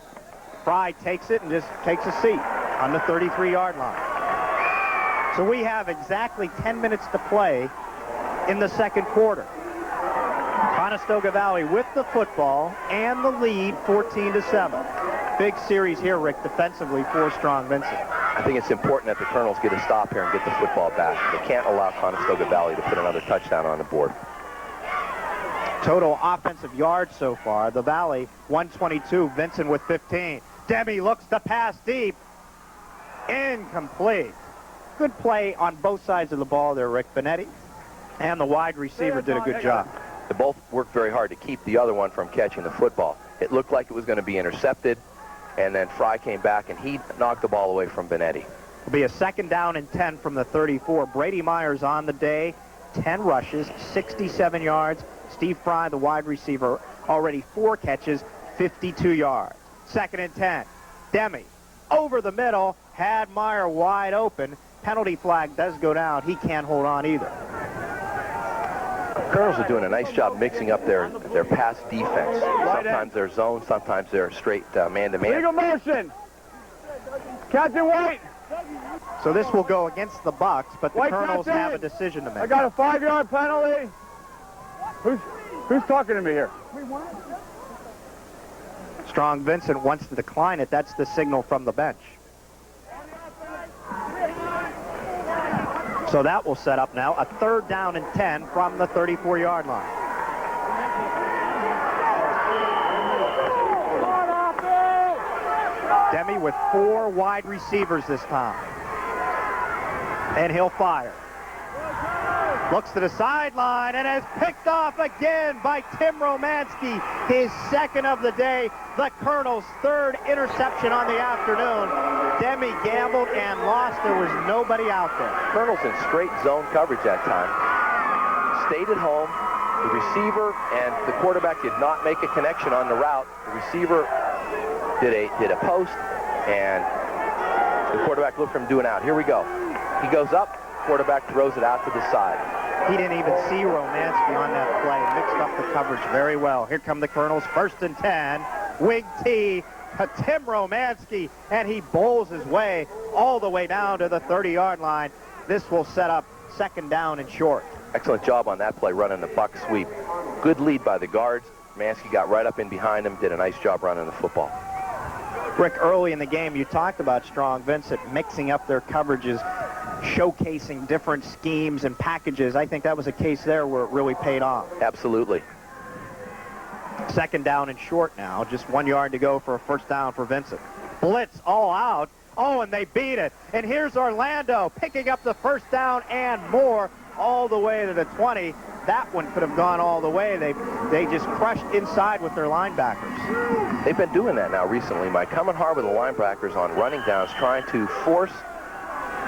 Fry takes it and just takes a seat on the 33-yard line. So we have exactly 10 minutes to play in the second quarter. Conestoga Valley with the football and the lead 14-7. Big series here, Rick, defensively for Strong Vincent. I think it's important that the Colonels get a stop here and get the football back. They can't allow Conestoga Valley to put another touchdown on the board. Total offensive yards so far. The Valley, 122. Vincent with 15. Demi looks to pass deep. Incomplete. Good play on both sides of the ball there, Rick. Benetti and the wide receiver did a good job. They both worked very hard to keep the other one from catching the football. It looked like it was going to be intercepted, and then Fry came back, and he knocked the ball away from Benetti. It'll be a 2nd down and 10 from the 34. Brady Myers on the day, 10 rushes, 67 yards. Steve Fry, the wide receiver, already 4 catches, 52 yards. 2nd and 10. Demi over the middle, had Meyer wide open. Penalty flag does go down. He can't hold on either. Colonels are doing a nice job mixing up their pass defense. Sometimes they're zone, sometimes they're straight man-to-man. Legal motion. Captain White. So this will go against the Bucks, but the White, Colonels Captain. have a decision to make. I got a 5-yard penalty. Who's talking to me here? Strong Vincent wants to decline it. That's the signal from the bench. So that will set up now a 3rd down and 10 from the 34-yard line. Demi with 4 wide receivers this time. And he'll fire. Looks to the sideline and is picked off again by Tim Romanski, his 2nd of the day. The Colonel's 3rd interception on the afternoon. Demi gambled and lost. There was nobody out there. Colonel's in straight zone coverage that time. Stayed at home. The receiver and the quarterback did not make a connection on the route. The receiver did a post, and the quarterback looked for him doing out. Here we go. He goes up. Quarterback throws it out to the side. He didn't even see Romanski on that play. Mixed up the coverage very well. Here come the Colonels, 1st and 10. Wing T to Tim Romanski, and he bowls his way all the way down to the 30-yard line. This will set up 2nd down and short. Excellent job on that play, running the buck sweep. Good lead by the guards. Romanski got right up in behind him, did a nice job running the football. Rick, early in the game, you talked about Strong Vincent mixing up their coverages, showcasing different schemes and packages. I think that was a case there where it really paid off. Absolutely. 2nd down and short now. Just 1 yard to go for a 1st down for Vincent. Blitz all out. Oh, and they beat it. And here's Orlando picking up the 1st down and more all the way to the 20. That one could have gone all the way. They just crushed inside with their linebackers. They've been doing that now recently, Mike. Coming hard with the linebackers on running downs, trying to force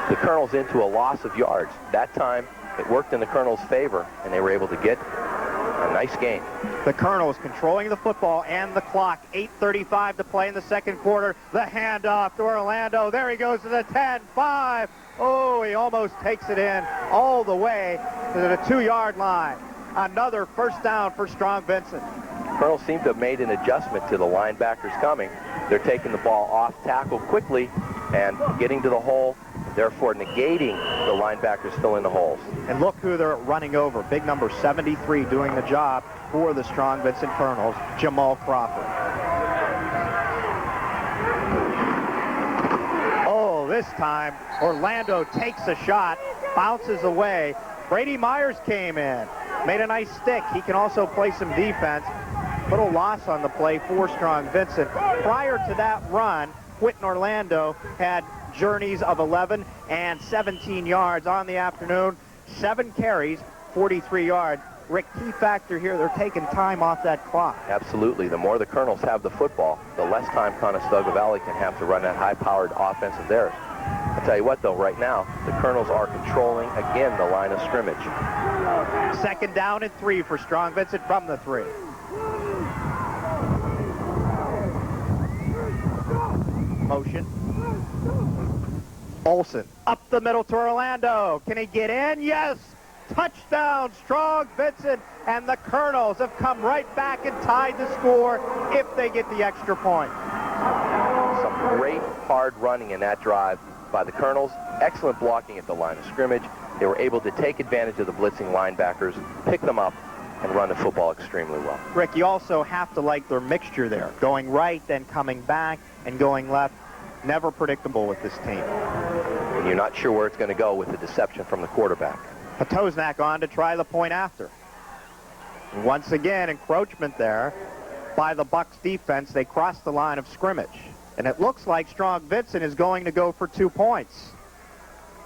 the Colonels into a loss of yards. That time, it worked in the Colonels' favor, and they were able to get a nice gain. The Colonels controlling the football and the clock. 8:35 to play in the second quarter. The handoff to Orlando. There he goes to the 10, 5. Oh, he almost takes it in all the way to the 2-yard line. Another 1st down for Strong Vincent. Colonels seem to have made an adjustment to the linebackers coming. They're taking the ball off tackle quickly and getting to the hole, therefore negating the linebackers filling the holes. And look who they're running over. Big number 73 doing the job for the Strong Vincent Colonels, Jamal Crawford. Oh, this time Orlando takes a shot, bounces away. Brady Myers came in, made a nice stick. He can also play some defense. Little loss on the play for Strong Vincent. Prior to that run, Quentin Orlando had journeys of 11 and 17 yards on the afternoon. 7 carries, 43 yards. Rick, key factor here, they're taking time off that clock. Absolutely. The more the Colonels have the football, the less time Conestoga Valley can have to run that high-powered offense of theirs. I'll tell you what, though, right now, the Colonels are controlling, again, the line of scrimmage. 2nd down and 3 for Strong Vincent from the 3. Motion. Olsen up the middle to Orlando. Can he get in? Yes. Touchdown, Strong Vincent, and the Colonels have come right back and tied the score if they get the extra point. Some great hard running in that drive by the Colonels. Excellent blocking at the line of scrimmage. They were able to take advantage of the blitzing linebackers, pick them up, and run the football extremely well. Rick, you also have to like their mixture there. Going right, then coming back, and going left. Never predictable with this team. And you're not sure where it's going to go with the deception from the quarterback. Potosnak on to try the point after. Once again, encroachment there by the Bucs defense. They cross the line of scrimmage. And it looks like Strong Vincent is going to go for 2 points.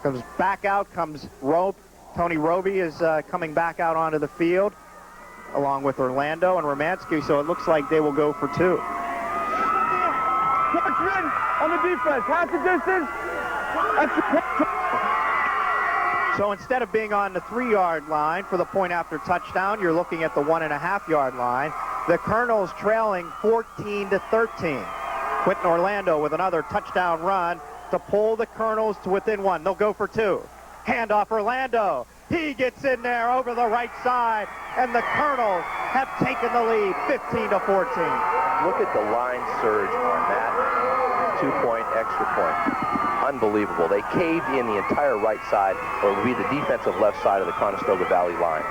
Comes back out, comes Tony Robie is coming back out onto the field, along with Orlando and Romanski, so it looks like they will go for 2. On the defense, half the distance. So instead of being on the 3-yard line for the point after touchdown, you're looking at the 1.5-yard line. The Colonels trailing 14-13. Quentin Orlando with another touchdown run to pull the Colonels to within 1. They'll go for 2. Handoff Orlando. He gets in there over the right side, and the Colonels have taken the lead 15-14. Look at the line surge on that 2-point extra point. Unbelievable. They caved in the entire right side, or it would be the defensive left side of the Conestoga Valley line.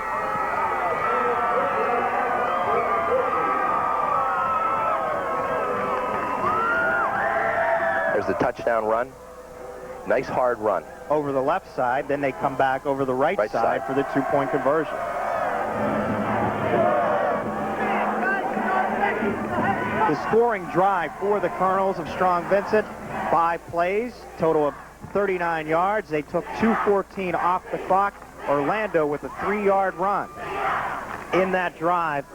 There's the touchdown run. Nice hard run. Over the left side, then they come back over the right side for the 2-point conversion. The scoring drive for the Colonels of Strong Vincent, 5 plays, total of 39 yards. They took 2:14 off the clock. Orlando with a 3-yard run. In that drive,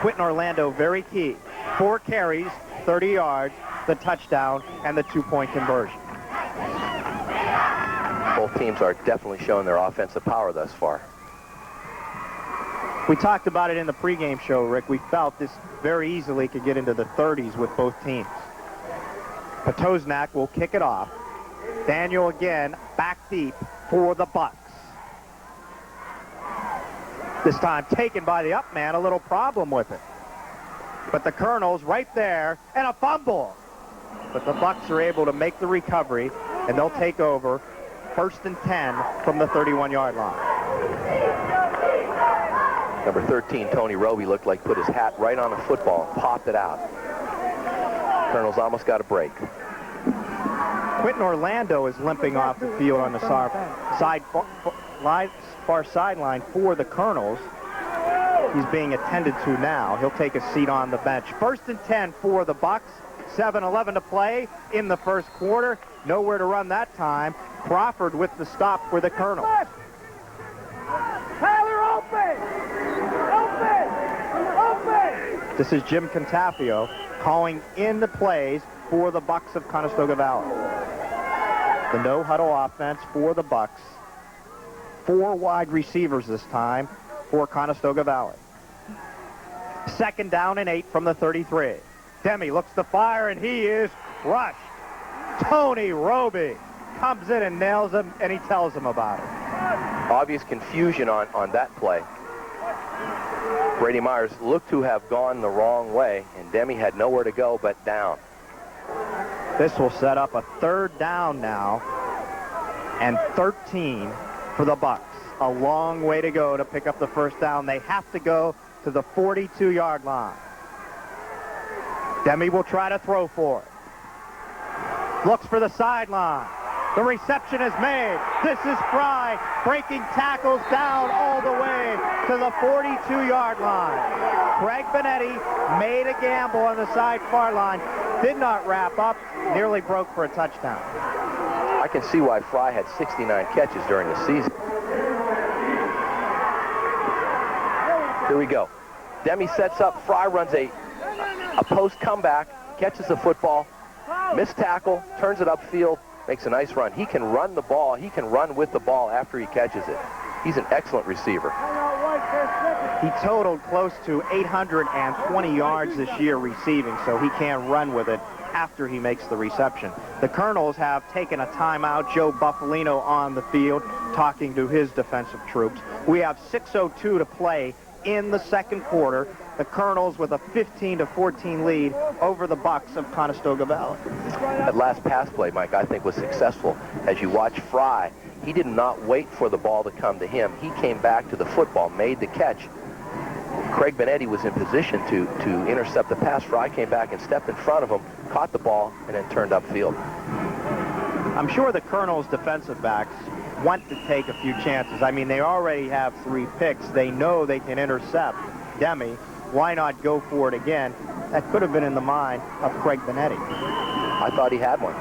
Quentin Orlando very key. 4 carries, 30 yards, the touchdown, and the 2-point conversion. Both teams are definitely showing their offensive power thus far. We talked about it in the pregame show, Rick. We felt this very easily could get into the 30s with both teams. Potosnak will kick it off. Daniel again, back deep for the Bucs. This time taken by the up man, a little problem with it. But the Colonels right there, and a fumble. But the Bucs are able to make the recovery, and they'll take over 1st and 10 from the 31-yard line. Number 13, Tony Robie, looked like put his hat right on the football and popped it out. Colonels almost got a break. Quentin Orlando is limping off the field on the far sideline for the Colonels. He's being attended to now. He'll take a seat on the bench. 1st and 10 for the Bucs. 7:11 to play in the first quarter. Nowhere to run that time. Crawford with the stop for the Colonels. Tyler, open! Open! This is Jim Contafio calling in the plays for the Bucs of Conestoga Valley. The no-huddle offense for the Bucs. 4 wide receivers this time for Conestoga Valley. 2nd down and 8 from the 33. Demi looks to fire, and he is crushed. Tony Robie comes in and nails him, and he tells him about it. Obvious confusion on that play. Brady Myers looked to have gone the wrong way, and Demi had nowhere to go but down. This will set up a 3rd down now, and 13 for the Bucs. A long way to go to pick up the 1st down. They have to go to the 42-yard line. Demi will try to throw for it. Looks for the sideline. The reception is made. This is Fry breaking tackles down all the way to the 42-yard line. Craig Benetti made a gamble on the side far line. Did not wrap up. Nearly broke for a touchdown. I can see why Fry had 69 catches during the season. Here we go. Demi sets up. Fry runs a post comeback, catches the football, missed tackle, turns it upfield, makes a nice run. He can run the ball. He can run with the ball after he catches it. He's an excellent receiver. He totaled close to 820 yards this year receiving, so he can run with it after he makes the reception. The Colonels have taken a timeout. Joe Bufalino on the field talking to his defensive troops. We have 6:02 to play in the second quarter. The Colonels with a 15-14 lead over the Bucks of Conestoga Valley. That last pass play, Mike, I think was successful. As you watch Fry, he did not wait for the ball to come to him. He came back to the football, made the catch. Craig Benetti was in position to intercept the pass. Fry came back and stepped in front of him, caught the ball, and then turned upfield. I'm sure the Colonels' defensive backs want to take a few chances. I mean, they already have 3 picks. They know they can intercept Demi. Why not go for it again? That could have been in the mind of Craig Benetti. I thought he had one.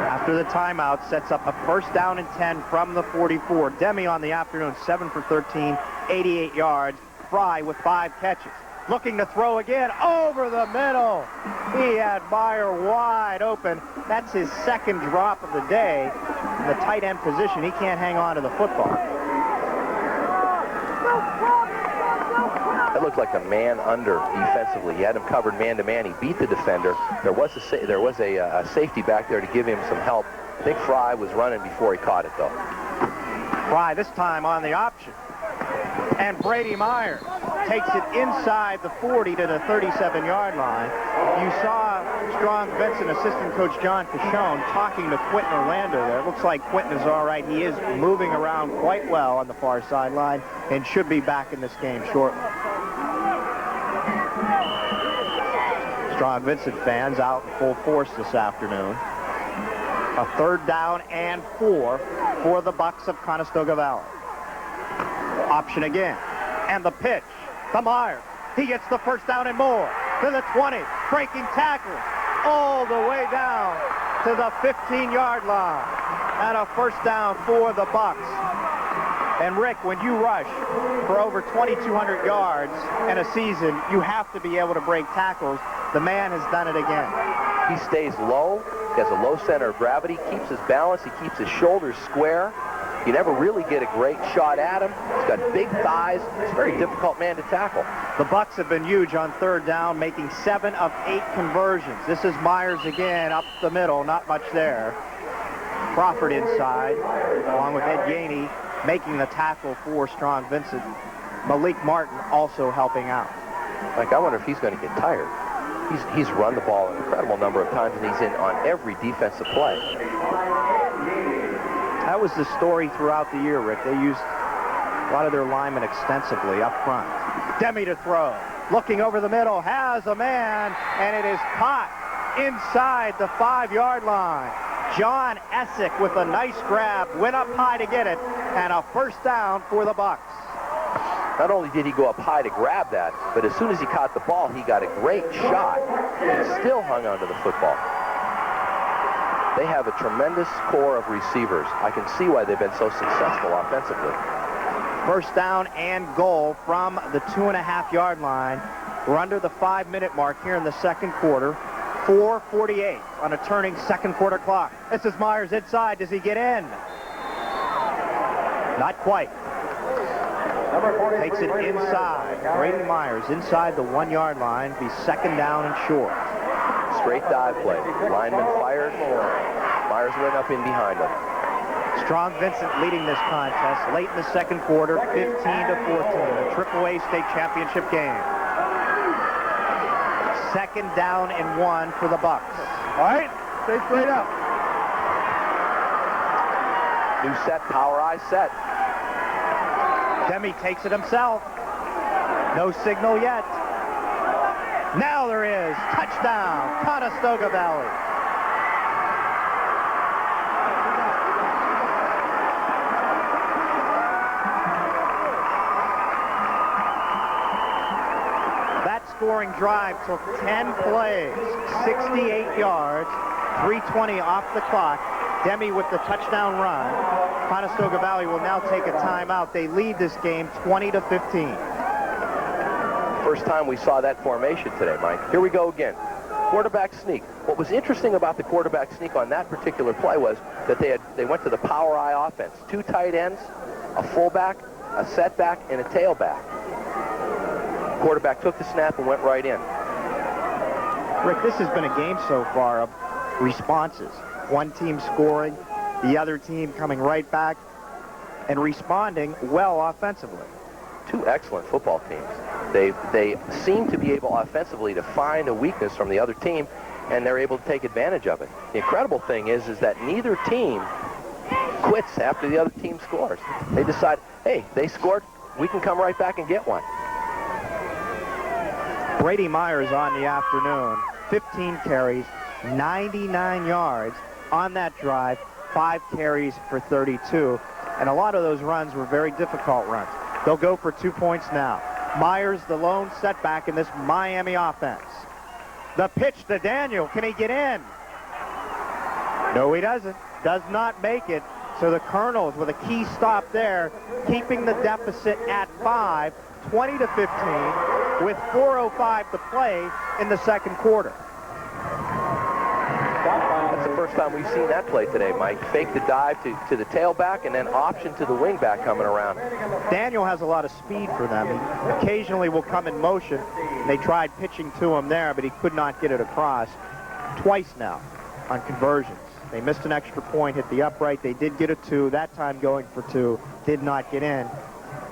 After the timeout, sets up a 1st down and 10 from the 44. Demi on the afternoon, 7 for 13, 88 yards. Fry with 5 catches. Looking to throw again over the middle. He had Meyer wide open. That's his 2nd drop of the day. In the tight end position, he can't hang on to the football. That looked like a man under defensively. He had him covered man-to-man. He beat the defender. There was a safety back there to give him some help. I think Fry was running before he caught it, though. Fry this time on the option. And Brady Meyer takes it inside the 40 to the 37-yard line. You saw Strong Vincent assistant coach John Cashone talking to Quentin Orlando there. It looks like Quentin is all right. He is moving around quite well on the far sideline and should be back in this game shortly. Strong Vincent fans out in full force this afternoon. A 3rd down and 4 for the Bucks of Conestoga Valley. Option again. And the pitch to Meyer. He gets the 1st down and more to the 20. Breaking tackle all the way down to the 15-yard line. And a 1st down for the Bucks. And Rick, when you rush for over 2,200 yards in a season, you have to be able to break tackles. The man has done it again. He stays low. He has a low center of gravity, keeps his balance. He keeps his shoulders square. You never really get a great shot at him. He's got big thighs. He's a very difficult man to tackle. The Bucks have been huge on 3rd down, making 7 of 8 conversions. This is Myers again up the middle. Not much there. Crawford inside, along with Ed Yaney, making the tackle for Strong Vincent. Malik Martin also helping out. Like, I wonder if he's going to get tired. He's run the ball an incredible number of times, and he's in on every defensive play. That was the story throughout the year, Rick. They used a lot of their linemen extensively up front. Demi to throw. Looking over the middle, has a man, and it is caught inside the 5-yard line. John Essick with a nice grab, went up high to get it, and a 1st down for the Bucks. Not only did he go up high to grab that, but as soon as he caught the ball, he got a great shot and still hung onto the football. They have a tremendous core of receivers. I can see why they've been so successful offensively. 1st down and goal from the 2.5-yard line. We're under the 5-minute mark here in the second quarter. 4:48 on a turning second quarter clock. This is Myers inside. Does he get in? Not quite. Takes it inside. Brady Myers inside the 1-yard line. Be 2nd down and short. Straight dive play. Lineman fired. Myers went up in behind him. Strong Vincent leading this contest late in the second quarter, 15-14. A AAA state championship game. 2nd down and 1 for the Bucks. All right, stay straight up. New set, power eye set. Demi takes it himself. No signal yet. Now there is. Touchdown, Conestoga Valley. That scoring drive took 10 plays, 68 yards, 3:20 off the clock. Demi with the touchdown run. Conestoga Valley will now take a timeout. They lead this game 20-15. First time we saw that formation today, Mike. Here we go again. Quarterback sneak. What was interesting about the quarterback sneak on that particular play was that they went to the power eye offense. 2 tight ends, a fullback, a setback, and a tailback. Quarterback took the snap and went right in. Rick, this has been a game so far of responses. One team scoring, the other team coming right back and responding well offensively. two excellent football teams. They seem to be able offensively to find a weakness from the other team, and they're able to take advantage of it. The incredible thing is that neither team quits after the other team scores. They decide, hey, they scored, we can come right back and get one. Brady Myers on the afternoon, 15 carries, 99 yards on that drive, 5 carries for 32. And a lot of those runs were very difficult runs. They'll go for 2 points now. Myers, the lone setback in this Miami offense. The pitch to Daniel. Can he get in? No, he doesn't. Does not make it. So the Colonels with a key stop there, keeping the deficit at 5, 20 to 15, with 4:05 to play in the second quarter. That's the first time we've seen that play today, Mike. Fake the dive to the tailback and then option to the wingback coming around. Daniel has a lot of speed for them. He occasionally will come in motion. They tried pitching to him there, but he could not get it across. Twice now on conversions. They missed an extra point, hit the upright. They did get a 2. That time going for 2, did not get in.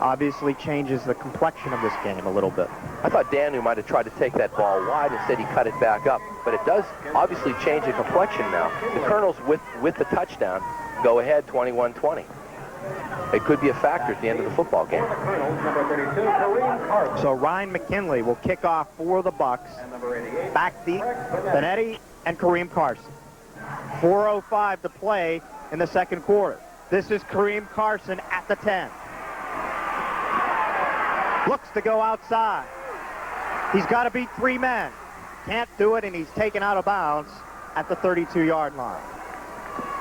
Obviously changes the complexion of this game a little bit. I thought Daniel might have tried to take that ball wide. Instead, he cut it back up. But it does obviously change the complexion now. The Colonels, with the touchdown, go ahead 21-20. It could be a factor at the end of the football game. So Ryan McKinley will kick off for the Bucks. Back deep, Benetti and Kareem Carson. 4:05 to play in the second quarter. This is Kareem Carson at the 10. Looks to go outside. He's got to beat 3 men. Can't do it, and he's taken out of bounds at the 32-yard line.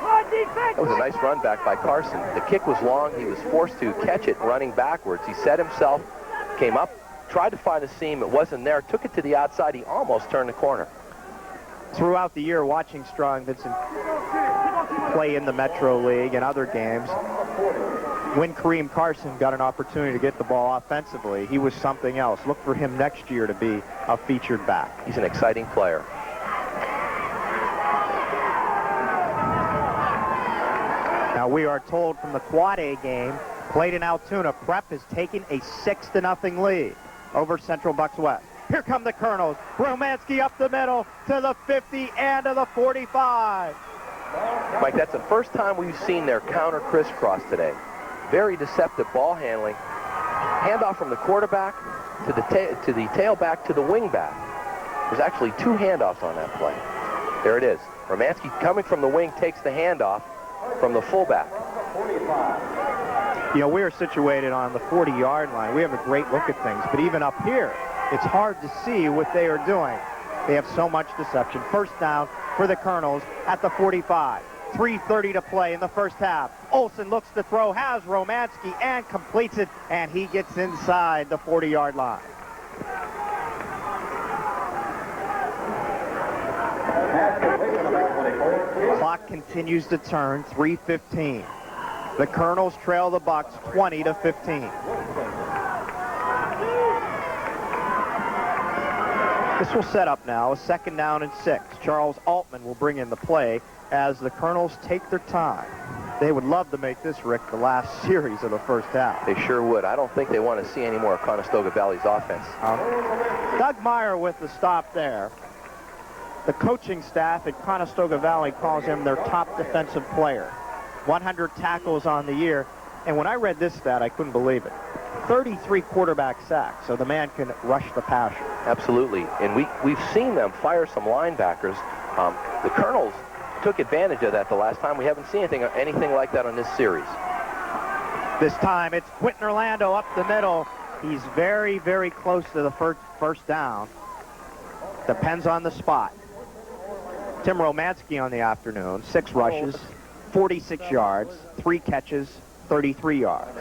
That was a nice run back by Carson. The kick was long. He was forced to catch it running backwards. He set himself, came up, tried to find a seam. It wasn't there. Took it to the outside. He almost turned the corner. Throughout the year, watching Strong Vincent play in the Metro League and other games, when Kareem Carson got an opportunity to get the ball offensively, he was something else. Look for him next year to be a featured back. He's an exciting player. Now we are told from the Quad A game played in Altoona, Prep has taken a 6-0 lead over Central Bucks West. Here come the Colonels. Romanski up the middle to the 50 and to the 45. Mike, that's the first time we've seen their counter crisscross today. Very deceptive ball handling. Handoff from the quarterback to the tailback to the wingback. There's actually 2 handoffs on that play. There it is. Romanski coming from the wing takes the handoff from the fullback. You know, we are situated on the 40-yard line. We have a great look at things, but even up here, it's hard to see what they are doing. They have so much deception. First down for the Colonels at the 45. 3:30 to play in the first half. Olsen looks to throw, has Romanski, and completes it, and he gets inside the 40-yard line. Clock continues to turn, 3:15. The Colonels trail the Bucks 20 to 15. This will set up now a 2nd down and 6. Charles Altman will bring in the play as the Colonels take their time. They would love to make this, Rick, the last series of the first half. They sure would. I don't think they want to see any more of Conestoga Valley's offense. Doug Meyer with the stop there. The coaching staff at Conestoga Valley calls him their top defensive player. 100 tackles on the year. And when I read this stat, I couldn't believe it. 33 quarterback sacks, so the man can rush the passer. Absolutely. And we've seen them fire some linebackers. The Colonels took advantage of that the last time. We haven't seen anything like that on this series. This time it's Quentin Orlando up the middle. He's very, very close to the first down. Depends on the spot. Tim Romanski on the afternoon, 6 rushes, 46 yards, 3 catches, 33 yards.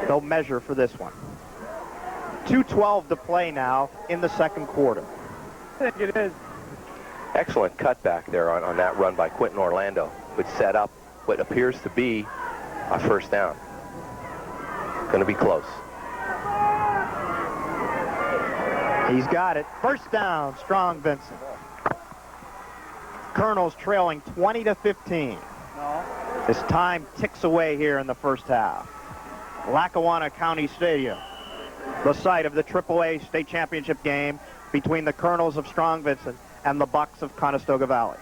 They'll measure for this one. 2:12 to play now in the second quarter. I think it is. Excellent cutback there on that run by Quentin Orlando, which set up what appears to be a first down. Going to be close. He's got it. First down, Strong Vincent. Colonels trailing 20 to 15. This time ticks away here in the first half. Lackawanna County Stadium, the site of the AAA state championship game between the Colonels of Strong Vincent and the Bucks of Conestoga Valley.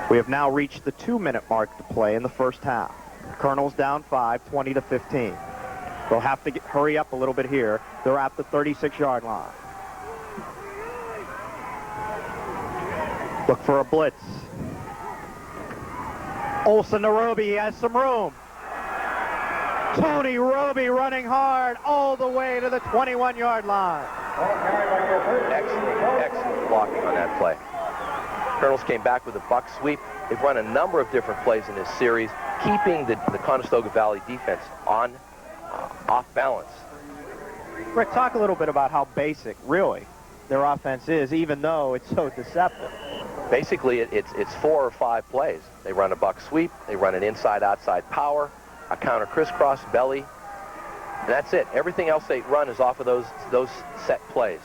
We have now reached the 2-minute mark to play in the first half. Colonels down 5, 20-15. They'll have to hurry up a little bit here. They're at the 36-yard line. Look for a blitz. Olsen to Robie. He has some room. Tony Robie running hard all the way to the 21-yard line. Excellent blocking on that play. Colonels came back with a buck sweep. They've run a number of different plays in this series, keeping the Conestoga Valley defense on off balance. Rick, talk a little bit about how basic, really, their offense is, even though it's so deceptive. Basically, it's 4 or 5 plays. They run a buck sweep, they run an inside-outside power, a counter crisscross belly, and that's it. Everything else they run is off of those set plays.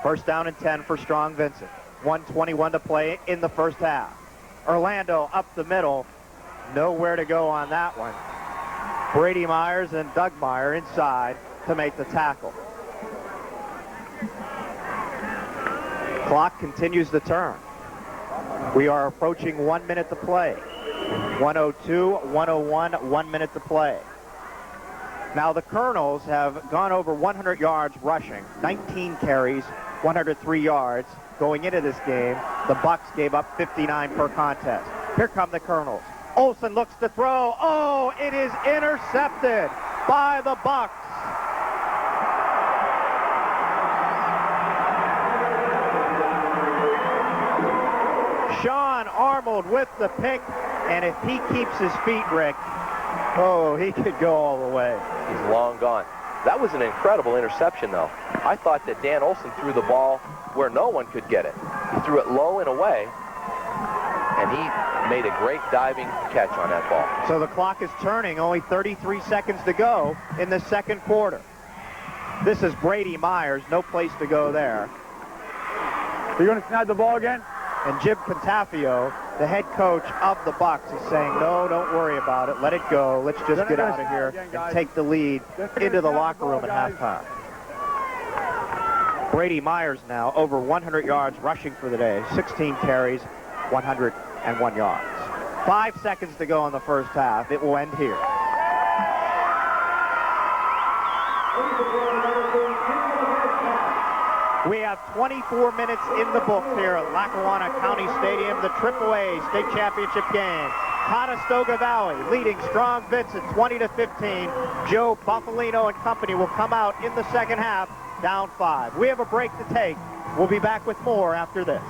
First down and 10 for Strong Vincent. 1:21 to play in the first half. Orlando up the middle. Nowhere to go on that one. Brady Myers and Doug Meyer inside to make the tackle. Clock continues to turn. We are approaching 1 minute to play. 1:02, 1:01, 1 minute to play. Now the Colonels have gone over 100 yards rushing, 19 carries, 103 yards. Going into this game, the Bucks gave up 59 per contest. Here come the Colonels. Olsen looks to throw. Oh, it is intercepted by the Bucks. Sean Arnold with the pick, and if he keeps his feet, Rick, oh, he could go all the way. He's long gone. That was an incredible interception, though. I thought that Dan Olsen threw the ball where no one could get it. He threw it low and away, and he made a great diving catch on that ball. So the clock is turning, only 33 seconds to go in the second quarter. This is Brady Myers, no place to go there. You going to snap the ball again? And Jim Patafio, the head coach of the Bucks, is saying, no, don't worry about it. Let it go. Let's just get out of here and take the lead into the locker room at halftime. Brady Myers now over 100 yards rushing for the day. 16 carries, 101 yards. 5 seconds to go in the first half. It will end here. We have 24 minutes in the books here at Lackawanna County Stadium, the AAA state championship game. Conestoga Valley leading Strong Vincent 20-15. Joe Bufalino and company will come out in the second half down 5. We have a break to take. We'll be back with more after this.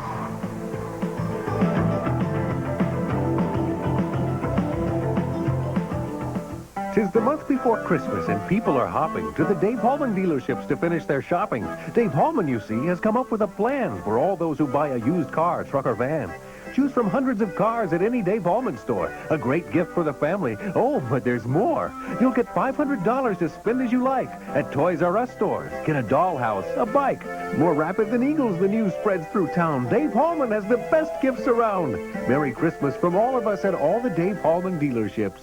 'Tis the month before Christmas, and people are hopping to the Dave Hallman dealerships to finish their shopping. Dave Hallman, you see, has come up with a plan for all those who buy a used car, truck, or van. Choose from hundreds of cars at any Dave Hallman store. A great gift for the family. Oh, but there's more. You'll get $500 to spend as you like at Toys R Us stores. Get a dollhouse, a bike. More rapid than eagles, the news spreads through town. Dave Hallman has the best gifts around. Merry Christmas from all of us at all the Dave Hallman dealerships.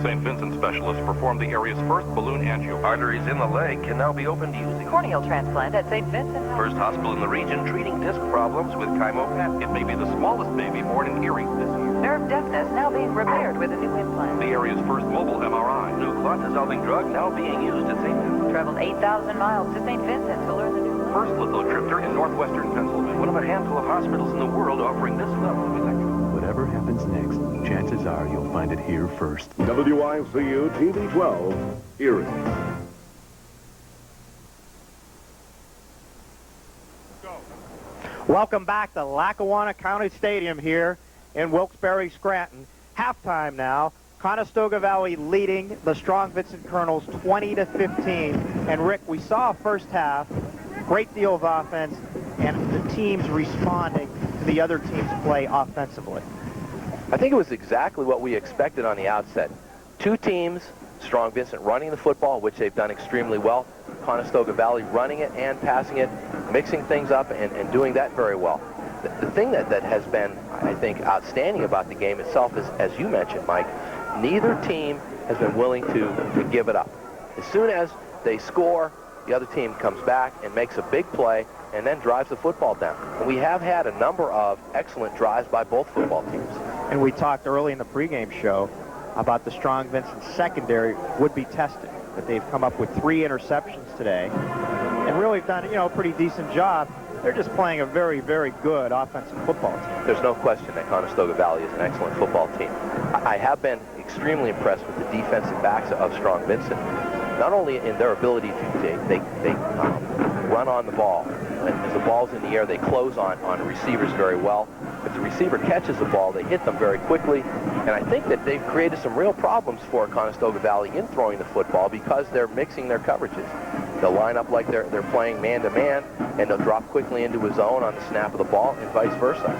St. Vincent specialists performed the area's first balloon angio. Arteries in the leg can now be opened using corneal transplant at St. Vincent. First hospital in the region treating disc problems with Chymopet. It may be the smallest baby born in Erie this year. Nerve deafness now being repaired with a new implant. The area's first mobile MRI. New clot-dissolving drug now being used at St. Vincent. Traveled 8,000 miles to St. Vincent to learn the new first lithotripter in northwestern Pennsylvania. One of a handful of hospitals in the world offering this level of electric. Whatever happens next, chances are you'll find it here first. WICU TV 12, Erie. Welcome back to Lackawanna County Stadium here in Wilkes-Barre, Scranton. Halftime now. Conestoga Valley leading the Strong Vincent Colonels 20-15. And Rick, we saw first half, great deal of offense, and the teams responding to the other team's play offensively. I think it was exactly what we expected on the outset. Two teams, Strong Vincent running the football, which they've done extremely well. Conestoga Valley running it and passing it, mixing things up and doing that very well. The thing that has been, I think, outstanding about the game itself is, as you mentioned, Mike, neither team has been willing to give it up. As soon as they score, the other team comes back and makes a big play and then drives the football down. And we have had a number of excellent drives by both football teams. And we talked early in the pregame show about the Strong Vincent secondary would be tested, that they've come up with 3 interceptions today and really done, a pretty decent job. They're just playing a very, very good offensive football team. There's no question that Conestoga Valley is an excellent football team. I have been extremely impressed with the defensive backs of Strong Vincent, not only in their ability to they run on the ball. As the ball's in the air, they close on receivers very well. If the receiver catches the ball, they hit them very quickly. And I think that they've created some real problems for Conestoga Valley in throwing the football because they're mixing their coverages. They'll line up like they're playing man-to-man, and they'll drop quickly into a zone on the snap of the ball, and vice versa.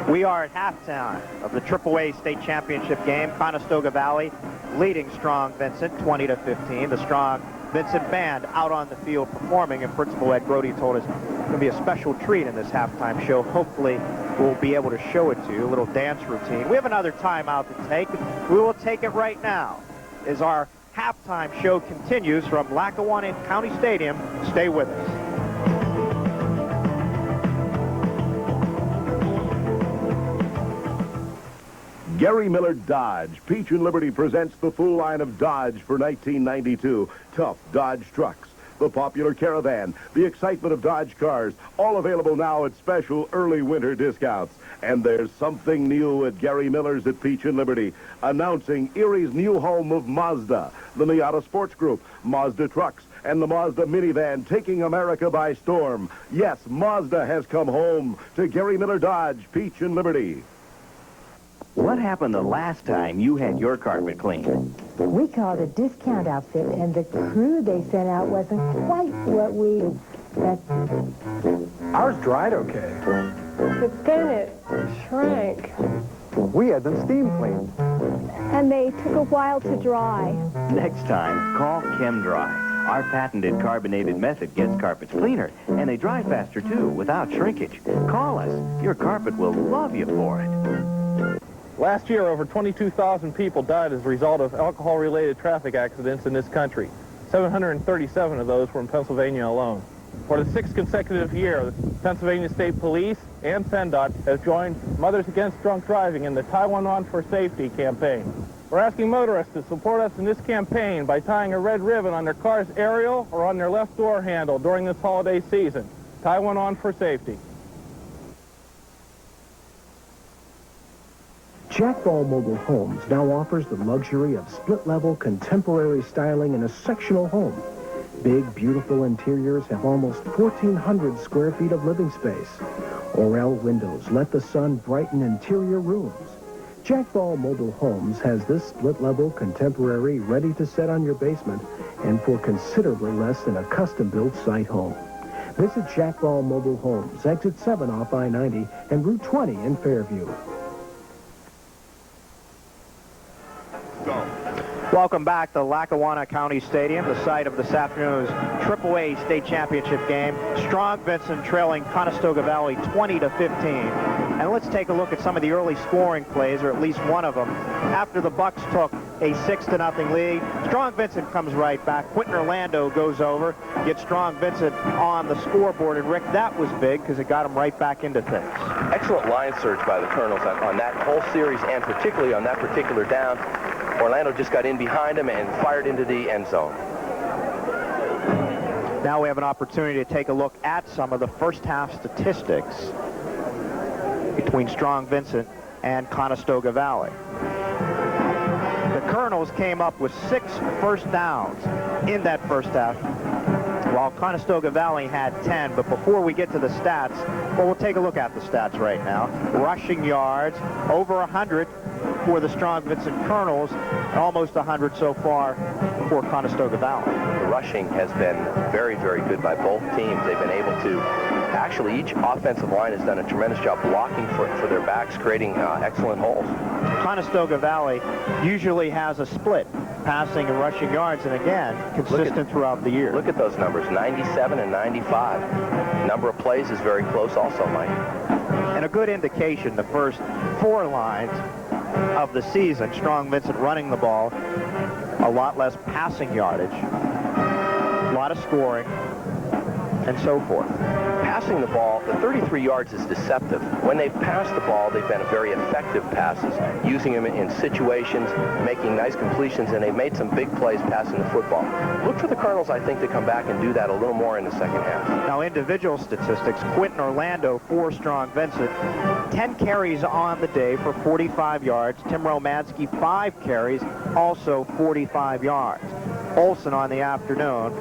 We are at halftime of the AAA state championship game. Conestoga Valley leading Strong Vincent 20-15. The Strong Vincent band out on the field performing, and Principal Ed Grody told us it's going to be a special treat in this halftime show. Hopefully we'll be able to show it to you, a little dance routine. We have another timeout to take. We will take it right now as our halftime show continues from Lackawanna County Stadium. Stay with us. Gary Miller Dodge, Peach and Liberty presents the full line of Dodge for 1992. Tough Dodge trucks, the popular Caravan, the excitement of Dodge cars, all available now at special early winter discounts. And there's something new at Gary Miller's at Peach and Liberty, announcing Erie's new home of Mazda, the Miata Sports Group, Mazda trucks, and the Mazda minivan taking America by storm. Yes, Mazda has come home to Gary Miller Dodge, Peach and Liberty. What happened the last time you had your carpet cleaned? We called a discount outfit, and the crew they sent out wasn't quite what we expected. Ours dried okay. But then it shrank. We had them steam cleaned. And they took a while to dry. Next time, call ChemDry. Our patented carbonated method gets carpets cleaner, and they dry faster, too, without shrinkage. Call us. Your carpet will love you for it. Last year, over 22,000 people died as a result of alcohol-related traffic accidents in this country. 737 of those were in Pennsylvania alone. For the 6th consecutive year, the Pennsylvania State Police and PennDOT have joined Mothers Against Drunk Driving in the Tie One On for Safety campaign. We're asking motorists to support us in this campaign by tying a red ribbon on their car's aerial or on their left door handle during this holiday season. Tie One On for Safety. Jack Ball Mobile Homes now offers the luxury of split-level contemporary styling in a sectional home. Big, beautiful interiors have almost 1,400 square feet of living space. Orel windows let the sun brighten interior rooms. Jack Ball Mobile Homes has this split-level contemporary ready to set on your basement and for considerably less than a custom-built site home. Visit Jack Ball Mobile Homes, Exit 7 off I-90 and Route 20 in Fairview. Welcome back to Lackawanna County Stadium, the site of this afternoon's AAA state championship game. Strong Vincent trailing Conestoga Valley 20-15. And let's take a look at some of the early scoring plays, or at least one of them. After the Bucks took a 6-0 lead, Strong Vincent comes right back. Quentin Orlando goes over, gets Strong Vincent on the scoreboard. And Rick, that was big because it got him right back into things. Excellent line search by the Colonels on that whole series, and particularly on that particular down. Orlando just got in behind him and fired into the end zone. Now we have an opportunity to take a look at some of the first half statistics between Strong Vincent and Conestoga Valley. The Colonels came up with 6 first downs in that first half, while Conestoga Valley had 10. But before we get to the stats, well, we'll take a look at the stats right now. Rushing yards, over 100 for the Strong Vincent Colonels, and almost 100 so far for Conestoga Valley. The rushing has been very, very good by both teams. They've been able to, actually each offensive line has done a tremendous job blocking for their backs, creating excellent holes. Conestoga Valley usually has a split, passing and rushing yards, and again, consistent throughout the year. Look at those numbers, 97 and 95. Number of plays is very close also, Mike. And a good indication, the first 4 lines of the season. Strong Vincent running the ball, a lot less passing yardage, a lot of scoring, and so forth. Passing the ball, the 33 yards is deceptive. When they've passed the ball, they've been very effective passes, using them in situations, making nice completions, and they've made some big plays passing the football. Look for the Colonels, I think, to come back and do that a little more in the second half. Now, individual statistics, Quentin Orlando for Strong Vincent, 10 carries on the day for 45 yards. Tim Romanski, 5 carries, also 45 yards. Olson on the afternoon,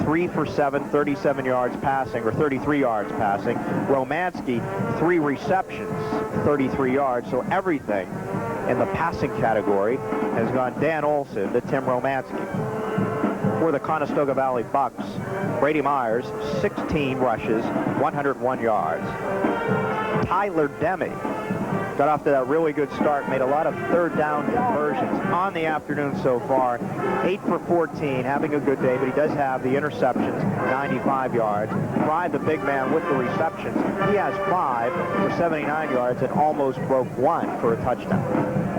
3 for 7, 37 yards passing, or 33 yards passing. Romanski, 3 receptions, 33 yards. So everything in the passing category has gone Dan Olson to Tim Romanski. For the Conestoga Valley Bucks, Brady Myers, 16 rushes, 101 yards. Tyler Demme got off to that really good start, made a lot of third down conversions on the afternoon so far. 8 for 14, having a good day, but he does have the interceptions, 95 yards. Fry, the big man with the receptions, he has 5 for 79 yards and almost broke 1 for a touchdown.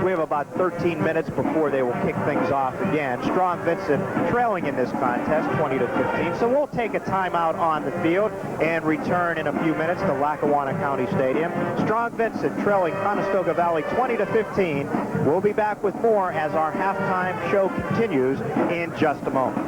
We have about 13 minutes before they will kick things off again. Strong Vincent trailing in this contest, 20-15. So we'll take a timeout on the field and return in a few minutes to Lackawanna County Stadium. Strong Vincent trailing Conestoga Valley 20-15. We'll be back with more as our halftime show continues in just a moment.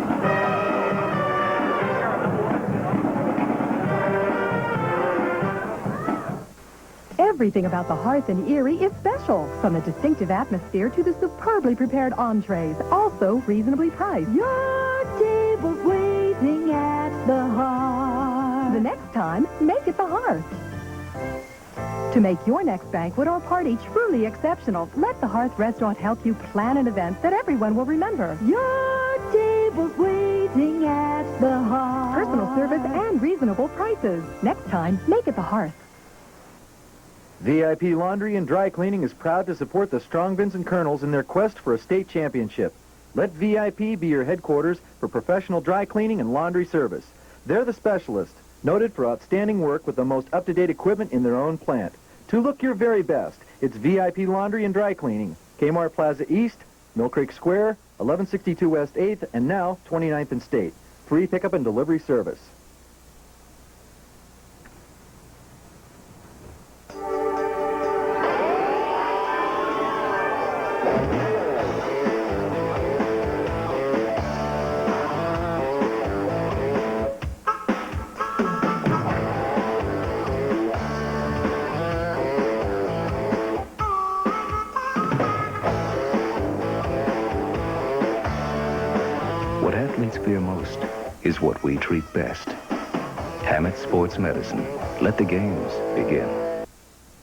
Everything about the Hearth in Erie is special, from the distinctive atmosphere to the superbly prepared entrees, also reasonably priced. Your table's waiting at the Hearth. The next time, make it the Hearth. To make your next banquet or party truly exceptional, let the Hearth Restaurant help you plan an event that everyone will remember. Your table's waiting at the Hearth. Personal service and reasonable prices. Next time, make it the Hearth. VIP Laundry and Dry Cleaning is proud to support the Strong Vincent Colonels in their quest for a state championship. Let VIP be your headquarters for professional dry cleaning and laundry service. They're the specialists, noted for outstanding work with the most up-to-date equipment in their own plant. To look your very best, it's VIP Laundry and Dry Cleaning, Kmart Plaza East, Mill Creek Square, 1162 West 8th, and now 29th and State. Free pickup and delivery service. What athletes fear most is what we treat best. Hammett Sports Medicine. Let the games begin.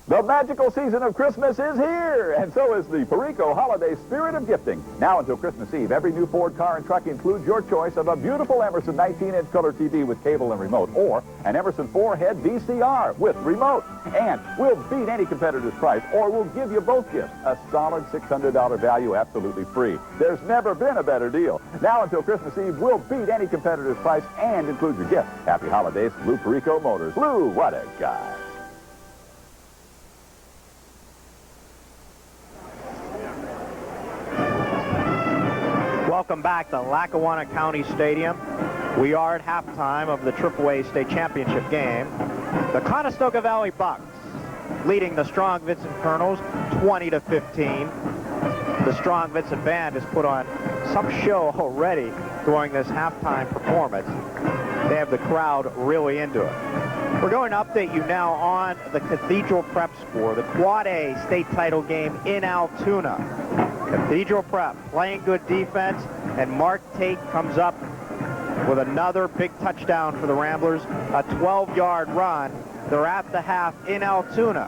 The magical season of Christmas is here, and so is the Perico Holiday Spirit of Gifting. Now until Christmas Eve, every new Ford car and truck includes your choice of a beautiful Emerson 19-inch color TV with cable and remote, or an Emerson 4-head VCR with remote. And we'll beat any competitor's price, or we'll give you both gifts. A solid $600 value, absolutely free. There's never been a better deal. Now until Christmas Eve, we'll beat any competitor's price and include your gift. Happy holidays, Lou Perico Motors. Lou, what a guy. Welcome back to Lackawanna County Stadium. We are at halftime of the AAA State Championship game. The Conestoga Valley Bucks leading the Strong Vincent Colonels 20-15. The Strong Vincent Band has put on some show already during this halftime performance. They have the crowd really into it. We're going to update you now on the Cathedral Prep score, the Quad A state title game in Altoona. Cathedral Prep playing good defense, and Mark Tate comes up with another big touchdown for the Ramblers, a 12-yard run. They're at the half in Altoona.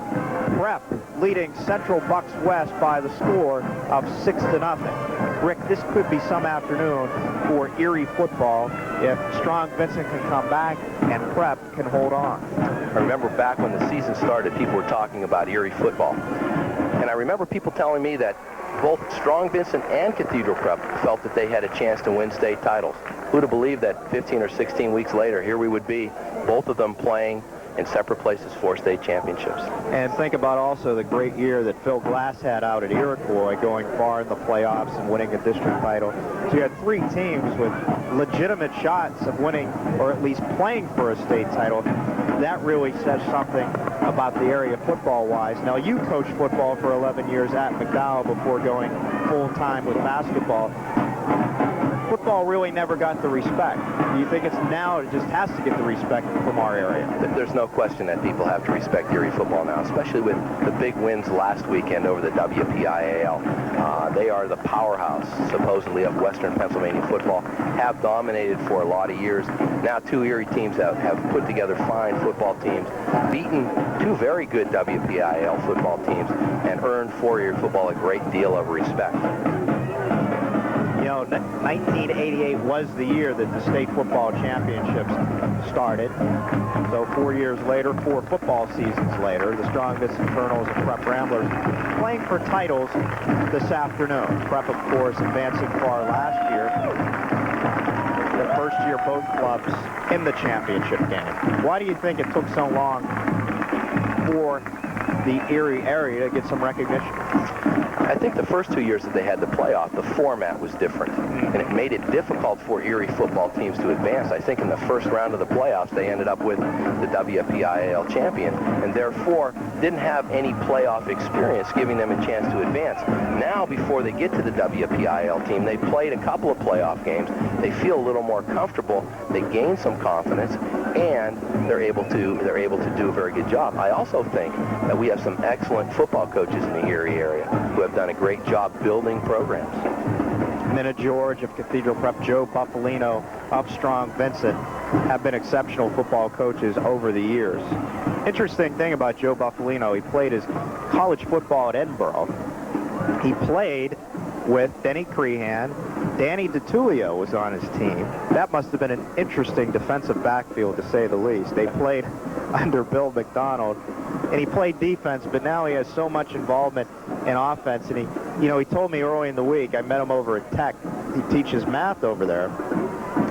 Prep leading Central Bucks West by the score of 6-0. Rick, this could be some afternoon for Erie football if Strong Vincent can come back and Prep can hold on. I remember back when the season started, people were talking about Erie football. And I remember people telling me that both Strong Vincent and Cathedral Prep felt that they had a chance to win state titles. Who'd have believed that 15 or 16 weeks later, here we would be, both of them playing in separate places for state championships. And think about also the great year that Phil Glass had out at Iroquois, going far in the playoffs and winning a district title. So you had 3 teams with legitimate shots of winning, or at least playing for a state title. That really says something about the area football-wise. Now, you coached football for 11 years at McDowell before going full-time with basketball. Football really never got the respect. Do you think it's now it just has to get the respect from our area? There's no question that people have to respect Erie football now, especially with the big wins last weekend over the WPIAL. They are the powerhouse, supposedly, of Western Pennsylvania football, have dominated for a lot of years. Now 2 Erie teams have put together fine football teams, beaten 2 very good WPIAL football teams, and earned for Erie football a great deal of respect. You know, 1988 was the year that the state football championships started. So 4 years later, 4 football seasons later, the Strong Vincent Colonels and Prep Ramblers playing for titles this afternoon. Prep, of course, advancing far last year. The first year both clubs in the championship game. Why do you think it took so long for the Erie area to get some recognition? I think the first 2 years that they had the playoff, the format was different, and it made it difficult for Erie football teams to advance. I think in the first round of the playoffs, they ended up with the WPIAL champion, and therefore didn't have any playoff experience giving them a chance to advance. Now, before they get to the WPIAL team, they played a couple of playoff games. They feel a little more comfortable. They gain some confidence, and they're able to do a very good job. I also think that we have some excellent football coaches in the Erie area who have done a great job building programs. Minna George of Cathedral Prep, Joe Bufalino of Strong Vincent have been exceptional football coaches over the years. Interesting thing about Joe Bufalino, he played his college football at Edinburgh. He played with Denny Crehan. Danny DiTullio was on his team. That must have been an interesting defensive backfield, to say the least. They played under Bill McDonald, and he played defense, but now he has so much involvement in offense. And he told me early in the week, I met him over at Tech. He teaches math over there.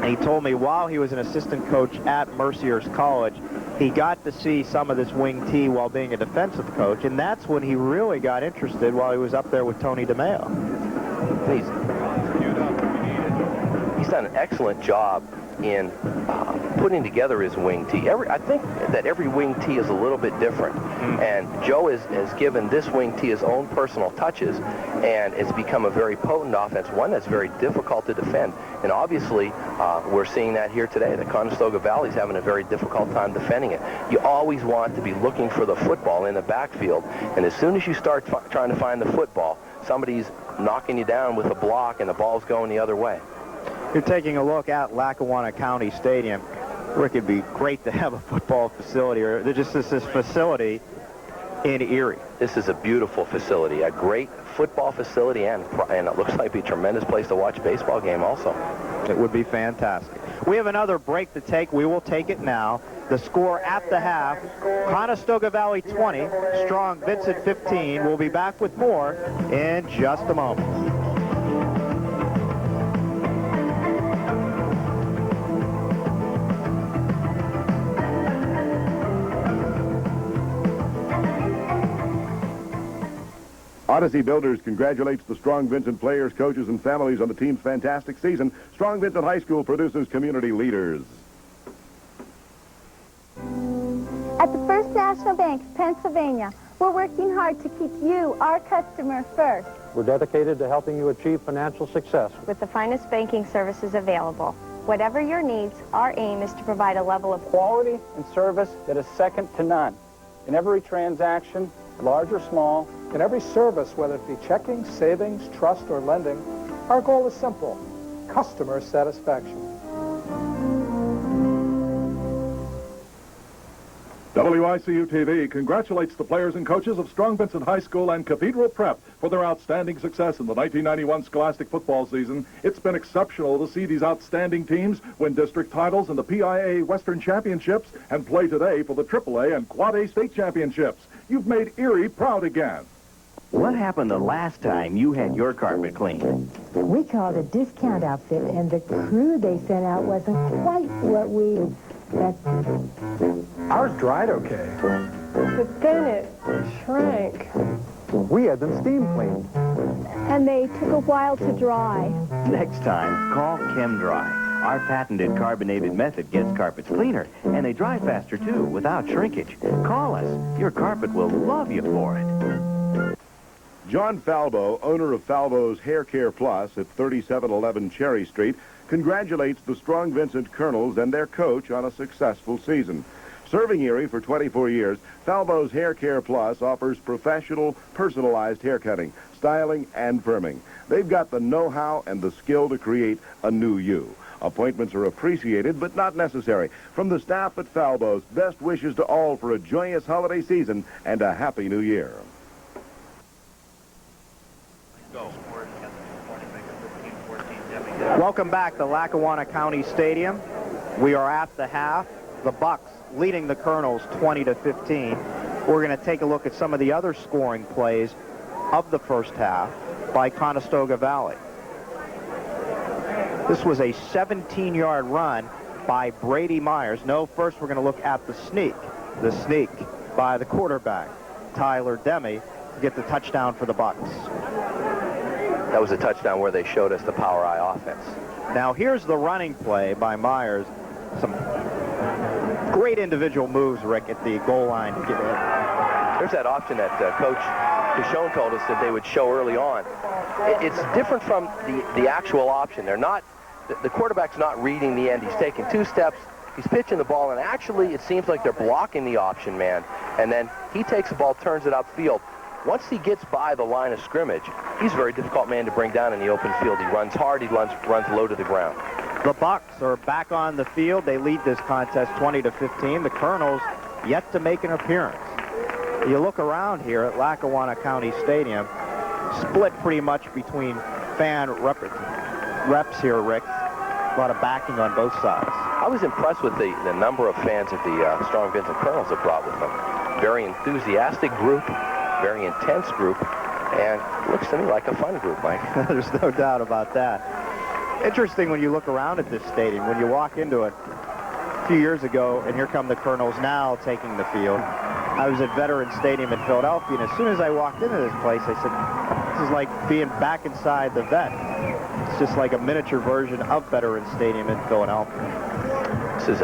And he told me while he was an assistant coach at Mercier's College, he got to see some of this wing T while being a defensive coach, and that's when he really got interested while he was up there with Tony DeMeo. He's done an excellent job in putting together his wing tee. I think that every wing tee is a little bit different, and Joe has given this wing tee his own personal touches, and it's become a very potent offense, one that's very difficult to defend. And obviously, we're seeing that here today. The Conestoga Valley's having a very difficult time defending it. You always want to be looking for the football in the backfield, and as soon as you start trying to find the football, somebody's knocking you down with a block, and the ball's going the other way. You're taking a look at Lackawanna County Stadium, where it could be great to have a football facility, or just this facility in Erie. This is a beautiful facility, a great football facility, and it looks like it'd be a tremendous place to watch a baseball game also. It would be fantastic. We have another break to take. We will take it now. The score at the half, Conestoga Valley 20, Strong Vincent 15. We'll be back with more in just a moment. Odyssey Builders congratulates the Strong Vincent players, coaches, and families on the team's fantastic season. Strong Vincent High School produces community leaders. At the First National Bank of Pennsylvania, we're working hard to keep you, our customer, first. We're dedicated to helping you achieve financial success with the finest banking services available. Whatever your needs, our aim is to provide a level of quality and service that is second to none. In every transaction, large or small, in every service, whether it be checking, savings, trust, or lending, our goal is simple: customer satisfaction. WICU-TV congratulates the players and coaches of Strong Vincent High School and Cathedral Prep for their outstanding success in the 1991 Scholastic football season. It's been exceptional to see these outstanding teams win district titles in the PIAA Western Championships and play today for the AAA and Quad A state championships. You've made Erie proud again. What happened the last time you had your carpet cleaned? We called a discount outfit, and the crew they sent out wasn't quite what we... Ours dried okay. But then it shrank. We had them steam cleaned. And they took a while to dry. Next time, call ChemDry. Our patented carbonated method gets carpets cleaner, and they dry faster, too, without shrinkage. Call us. Your carpet will love you for it. John Falbo, owner of Falbo's Hair Care Plus at 3711 Cherry Street, congratulates the Strong Vincent Colonels and their coach on a successful season. Serving Erie for 24 years, Falbo's Hair Care Plus offers professional, personalized haircutting, styling, and firming. They've got the know-how and the skill to create a new you. Appointments are appreciated, but not necessary. From the staff at Falbo's, best wishes to all for a joyous holiday season and a happy new year. Welcome back to Lackawanna County Stadium. We are at the half. The Bucks leading the Colonels 20-15. We're going to take a look at some of the other scoring plays of the first half by Conestoga Valley. This was a 17-yard run by Brady Myers. No, first we're going to look at the sneak. The sneak by the quarterback, Tyler Demme, to get the touchdown for the Bucks. That was a touchdown where they showed us the power eye offense. Now here's the running play by Myers. Some great individual moves, Rick, at the goal line to get in. There's that option that Coach Kishon told us that they would show early on. It's different from the actual option. They're not, the quarterback's not reading the end. He's taking 2 steps, he's pitching the ball, and actually it seems like they're blocking the option man. And then he takes the ball, turns it upfield. Once he gets by the line of scrimmage, he's a very difficult man to bring down in the open field. He runs hard, he runs low to the ground. The Bucks are back on the field. They lead this contest 20-15. The Colonels yet to make an appearance. You look around here at Lackawanna County Stadium, split pretty much between fan reps here, Rick. A lot of backing on both sides. I was impressed with the number of fans that the Strong Vincent Colonels have brought with them. Very enthusiastic group, very intense group, and looks to me like a fun group, Mike. There's no doubt about that. Interesting when you look around at this stadium, when you walk into it a few years ago, and here come the Colonels now taking the field. I was at Veterans Stadium in Philadelphia, and as soon as I walked into this place, I said, this is like being back inside the vet. It's just like a miniature version of Veterans Stadium in Philadelphia. This is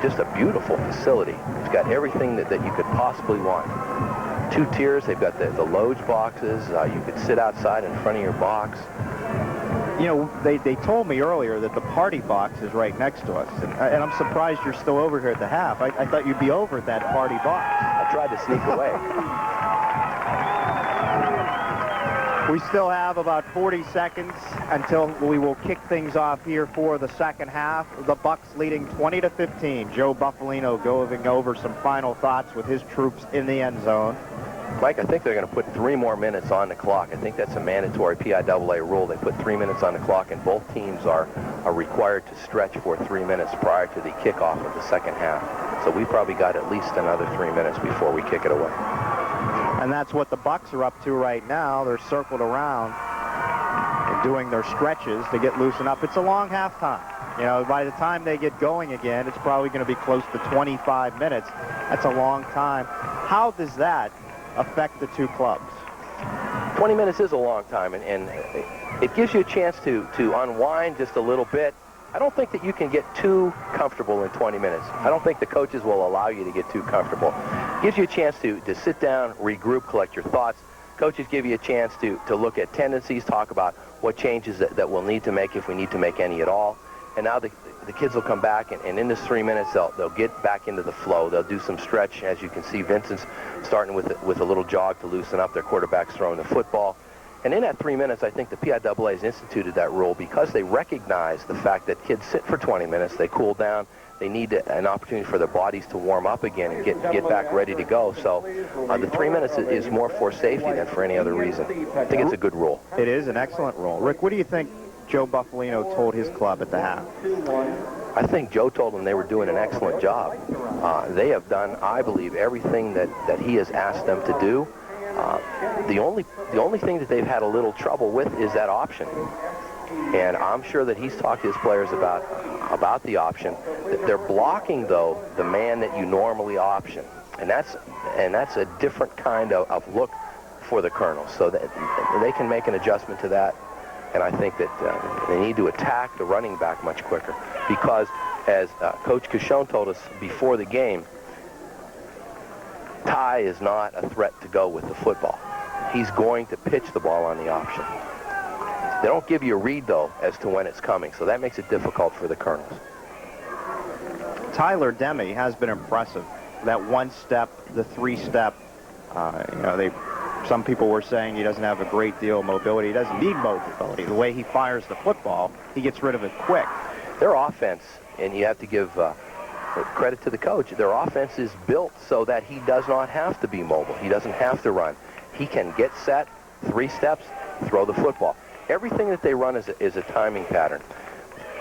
just a beautiful facility. It's got everything that you could possibly want. 2 tiers, they've got the loge boxes. You could sit outside in front of your box. You know, they told me earlier that the party box is right next to us, and I'm surprised you're still over here at the half. I thought you'd be over at that party box. I tried to sneak away. We still have about 40 seconds until we will kick things off here for the second half. The Bucks leading 20-15. Joe Bufalino going over some final thoughts with his troops in the end zone. Mike, I think they're going to put 3 more minutes on the clock. I think that's a mandatory PIAA rule. They put 3 minutes on the clock, and both teams are required to stretch for 3 minutes prior to the kickoff of the second half. So we probably got at least another 3 minutes before we kick it away. And that's what the Bucks are up to right now. They're circled around and doing their stretches to get loosened up. It's a long halftime. You know, by the time they get going again, it's probably going to be close to 25 minutes. That's a long time. How does that affect the two clubs? 20 minutes is a long time, and it gives you a chance to unwind just a little bit. I don't think that you can get too comfortable in 20 minutes. I don't think the coaches will allow you to get too comfortable. It gives you a chance to sit down, regroup, collect your thoughts. Coaches give you a chance to look at tendencies, talk about what changes that we'll need to make if we need to make any at all. And now the kids will come back, and in this 3 minutes, they'll get back into the flow. They'll do some stretch. As you can see, Vincent's starting with a little jog to loosen up. Their quarterback's throwing the football. And in that 3 minutes, I think the PIAA has instituted that rule because they recognize the fact that kids sit for 20 minutes, they cool down, they need an opportunity for their bodies to warm up again and get back ready to go. So the 3 minutes is more for safety than for any other reason. I think it's a good rule. It is an excellent rule. Rick, what do you think Joe Bufalino told his club at the half? I think Joe told them they were doing an excellent job. They have done, I believe, everything that he has asked them to do. The only thing that they've had a little trouble with is that option. And I'm sure that he's talked to his players about the option. They're blocking, though, the man that you normally option. And that's a different kind of look for the Colonels, so that they can make an adjustment to that. And I think that they need to attack the running back much quicker, because as Coach Cashone told us before the game, Ty is not a threat to go with the football. He's going to pitch the ball on the option. They don't give you a read, though, as to when it's coming, so that makes it difficult for the Colonels. Tyler Demme has been impressive. That one-step, the three-step, some people were saying he doesn't have a great deal of mobility. He doesn't need mobility. The way he fires the football, he gets rid of it quick. Their offense, and you have to give credit to the coach, their offense is built so that he does not have to be mobile. He doesn't have to run. He can get set, 3 steps, throw the football. Everything that they run is a timing pattern.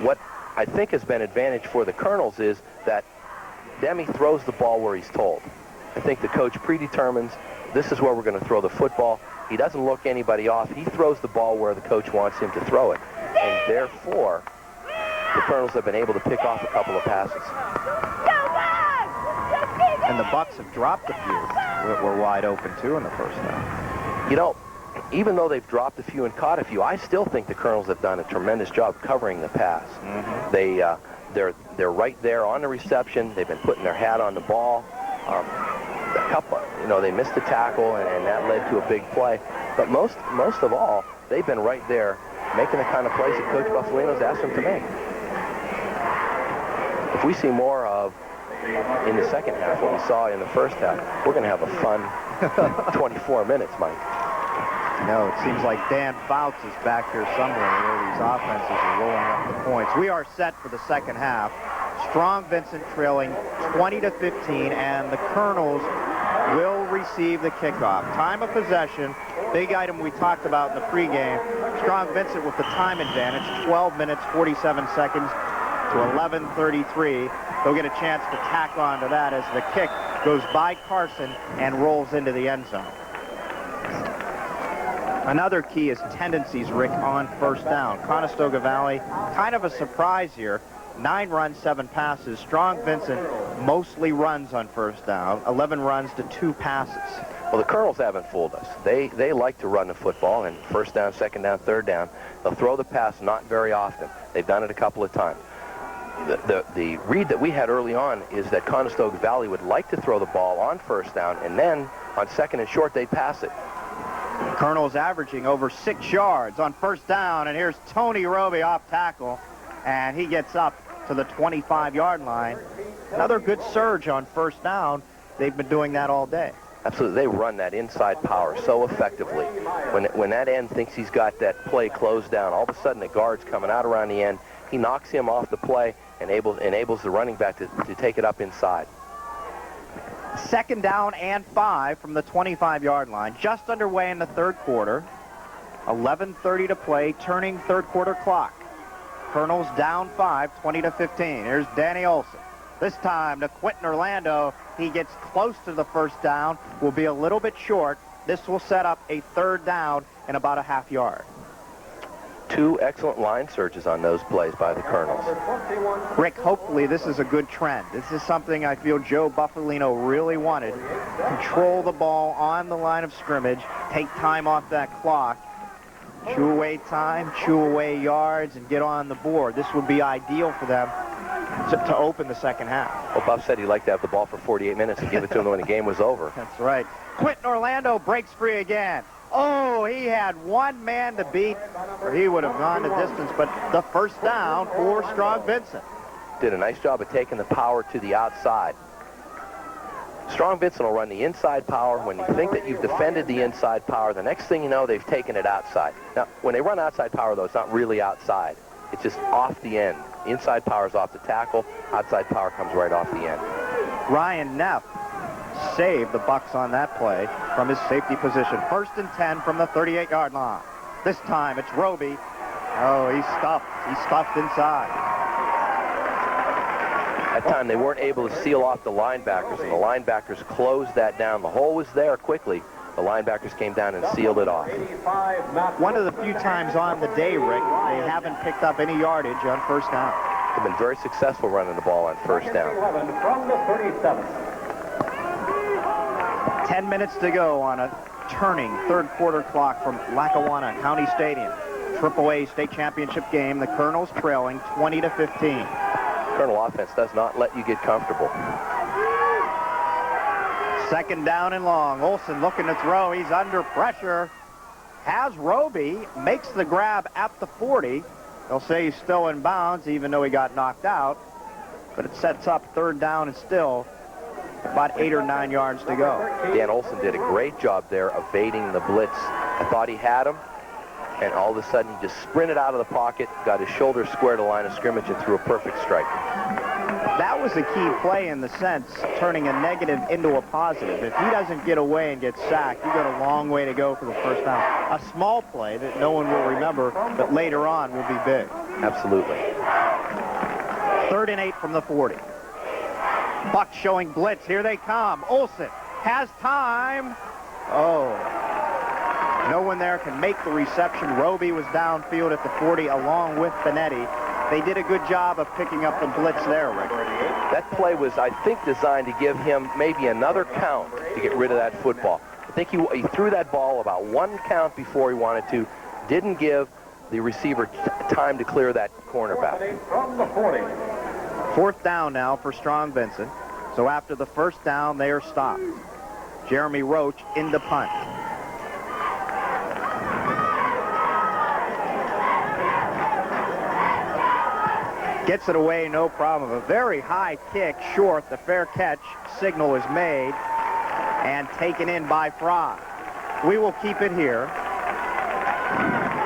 What I think has been advantage for the Colonels is that Demme throws the ball where he's told. I think the coach predetermines this is where we're going to throw the football. He doesn't look anybody off. He throws the ball where the coach wants him to throw it. And therefore, the Colonels have been able to pick off a couple of passes. And the Bucks have dropped a few that were wide open, too, in the first half. You know, even though they've dropped a few and caught a few, I still think the Colonels have done a tremendous job covering the pass. They're right there on the reception. They've been putting their hat on the ball. A couple, they missed a tackle, and that led to a big play. But most of all, they've been right there making the kind of plays that Coach Bufalino's asked them to make. If we see more of in the second half what we saw in the first half, we're going to have a fun 24 minutes, Mike. It seems like Dan Fouts is back here somewhere where these offenses are rolling up the points. We are set for the second half. Strong Vincent trailing 20-15, and the Colonels will receive the kickoff. Time of possession, big item we talked about in the pregame. Strong Vincent with the time advantage, 12 minutes, 47 seconds to 11:33. They'll get a chance to tack on to that as the kick goes by Carson and rolls into the end zone. Another key is tendencies, Rick, on first down. Conestoga Valley, kind of a surprise here. 9 runs, 7 passes. Strong Vincent mostly runs on first down. 11 runs to 2 passes. Well, the Colonels haven't fooled us. They like to run the football, and first down, second down, third down. They'll throw the pass not very often. They've done it a couple of times. The read that we had early on is that Conestoga Valley would like to throw the ball on first down, and then on second and short, they pass it. Colonels averaging over 6 yards on first down, and here's Tony Robie off tackle, and he gets up to the 25-yard line. Another good surge on first down. They've been doing that all day. Absolutely. They run that inside power so effectively. When that end thinks he's got that play closed down, all of a sudden the guard's coming out around the end. He knocks him off the play and enables the running back to take it up inside. Second down and 5 from the 25-yard line. Just underway in the third quarter. 11:30 to play, turning third quarter clock. Colonels down 5, 20-15. Here's Danny Olson. This time to Quentin Orlando. He gets close to the first down, will be a little bit short. This will set up a third down in about a half yard. 2 excellent line surges on those plays by the Colonels. Rick, hopefully this is a good trend. This is something I feel Joe Bufalino really wanted. Control the ball on the line of scrimmage, take time off that clock, chew away time, chew away yards, and get on the board. This would be ideal for them to open the second half. Well, Buff said he'd like to have the ball for 48 minutes and give it to him when the game was over. That's right. Quentin Orlando breaks free again. Oh, he had one man to beat, or he would have gone the distance, but the first down for Strong Vincent. Did a nice job of taking the power to the outside. Strong Vincent will run the inside power. When you think that you've defended the inside power, the next thing you know, they've taken it outside. Now, when they run outside power, though, it's not really outside. It's just off the end. Inside power is off the tackle. Outside power comes right off the end. Ryan Neff saved the Bucks on that play from his safety position. 1st and 10 from the 38-yard line. This time it's Robie. Oh, he's stuffed. He's stuffed inside. That time they weren't able to seal off the linebackers, and the linebackers closed that down. The hole was there quickly, The linebackers came down and sealed it off. One of the few times on the day, Rick, they haven't picked up any yardage on first down. They've been very successful running the ball on first down. From the 37. 10 minutes to go on a turning third quarter clock from Lackawanna County Stadium. AAA state championship game. The Colonels trailing 20-15. Colonel offense does not let you get comfortable. Second down and long. Olsen looking to throw. He's under pressure. Has Robie, makes the grab at the 40. They'll say he's still in bounds, even though he got knocked out. But it sets up third down and still about 8 or 9 yards to go. Dan Olsen did a great job there evading the blitz. I thought he had him, and all of a sudden he just sprinted out of the pocket, got his shoulder square to the line of scrimmage, and threw a perfect strike. That was a key play in the sense, turning a negative into a positive. If he doesn't get away and get sacked, you got a long way to go for the first down. A small play that no one will remember, but later on will be big. Absolutely. 3rd and 8 from the 40. Bucks showing blitz. Here they come. Olsen has time. Oh. No one there can make the reception. Robie was downfield at the 40 along with Benetti. They did a good job of picking up the blitz there, Rick. That play was, I think, designed to give him maybe another count to get rid of that football. I think he threw that ball about 1 count before he wanted to. Didn't give the receiver time to clear that cornerback. From the 40. 4th down now for Strong Vincent. So after the first down, they are stopped. Jeremy Roach in the punt. Gets it away, no problem. A very high kick, short. The fair catch signal is made and taken in by Fry. We will keep it here.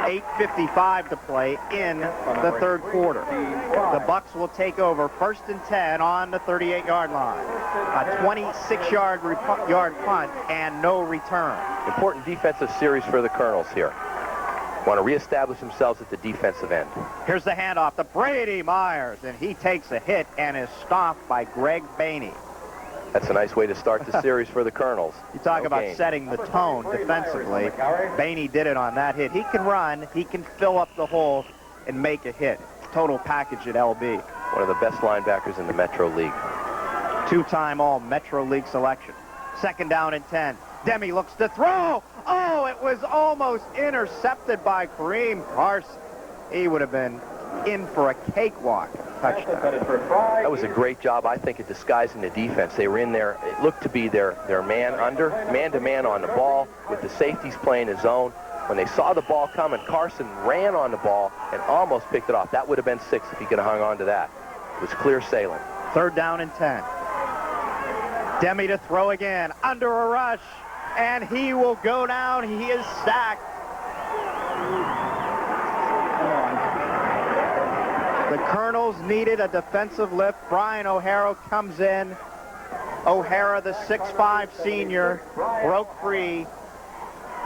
8:55 to play in the third quarter. The Bucks will take over 1st and 10 on the 38-yard line. A 26-yard punt and no return. Important defensive series for the Colonels here. Want to reestablish themselves at the defensive end. Here's the handoff to Brady Myers, and he takes a hit and is stopped by Greg Bainey. That's a nice way to start the series for the Colonels. You talk about setting the tone defensively. Bainey did it on that hit. He can run, he can fill up the hole and make a hit. Total package at LB. One of the best linebackers in the Metro League. 2-time All-Metro League selection. 2nd down and 10. Demi looks to throw. Oh, it was almost intercepted by Kareem Carson. He would have been in for a cakewalk touchdown. That was a great job, I think, at disguising the defense. They were in there. It looked to be their man-to-man on the ball with the safeties playing his zone. When they saw the ball coming, Carson ran on the ball and almost picked it off. That would have been 6 if he could have hung on to that. It was clear sailing. 3rd down and 10. Demi to throw again, under a rush, and he will go down. He is sacked. The Colonels needed a defensive lift. Brian O'Hara comes in. O'Hara, the 6'5 senior, broke free.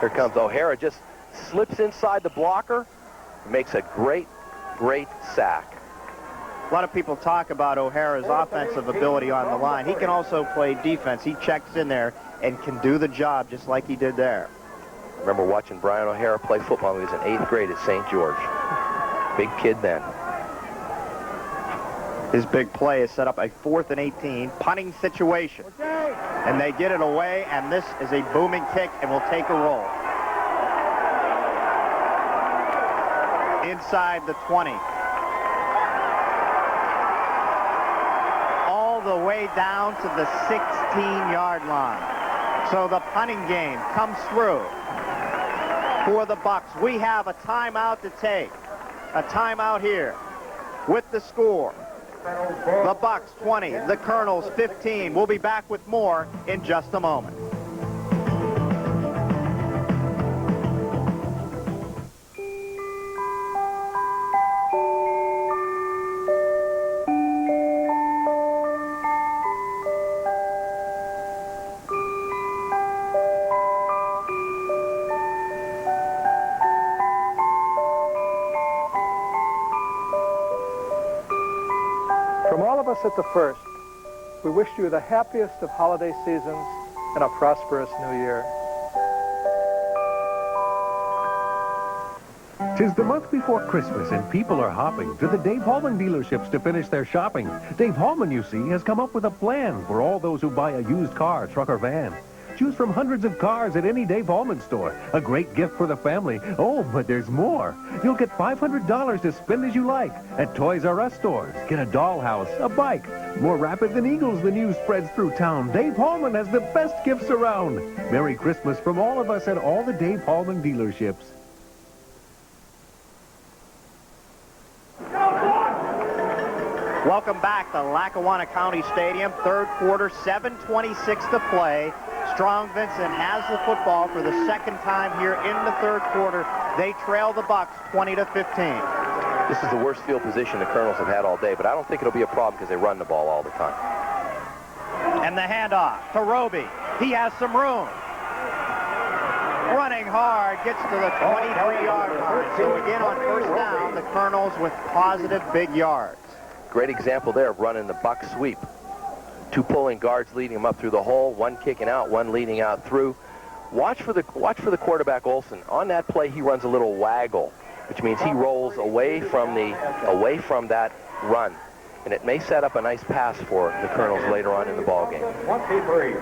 Here comes O'Hara, just slips inside the blocker, makes a great sack. A lot of people talk about O'Hara's offensive ability on the line. He can also play defense. He checks in there and can do the job just like he did there. I remember watching Brian O'Hara play football when he was in 8th grade at St. George. Big kid then. His big play is set up a 4th and 18 punting situation. And they get it away, and this is a booming kick and will take a roll. Inside the 20. All the way down to the 16-yard line. So the punting game comes through for the Bucks. We have a timeout to take. A timeout here with the score. The Bucks 20, the Colonels 15. We'll be back with more in just a moment. From all of us at the First, we wish you the happiest of holiday seasons and a prosperous new year. 'Tis the month before Christmas and people are hopping to the Dave Hallman dealerships to finish their shopping. Dave Hallman, you see, has come up with a plan for all those who buy a used car, truck, or van. Choose from hundreds of cars at any Dave Hallman store. A great gift for the family. Oh, but there's more. You'll get $500 to spend as you like at Toys R Us stores. Get a dollhouse, a bike. More rapid than eagles, the news spreads through town. Dave Hallman has the best gifts around. Merry Christmas from all of us at all the Dave Hallman dealerships. Welcome back to Lackawanna County Stadium. Third quarter, 7:26 to play. Strong Vincent has the football for the second time here in the third quarter. They trail the Bucks 20-15. This is the worst field position the Colonels have had all day, but I don't think it'll be a problem because they run the ball all the time. And the handoff to Robie. He has some room. Running hard, gets to the 23-yard line. So again on first down, the Colonels with positive big yards. Great example there of running the buck sweep. Two pulling guards leading him up through the hole, one kicking out, one leading out through. Watch for the quarterback Olson. On that play, he runs a little waggle, which means he rolls away from that run, and it may set up a nice pass for the Colonels later on in the ball game. 23.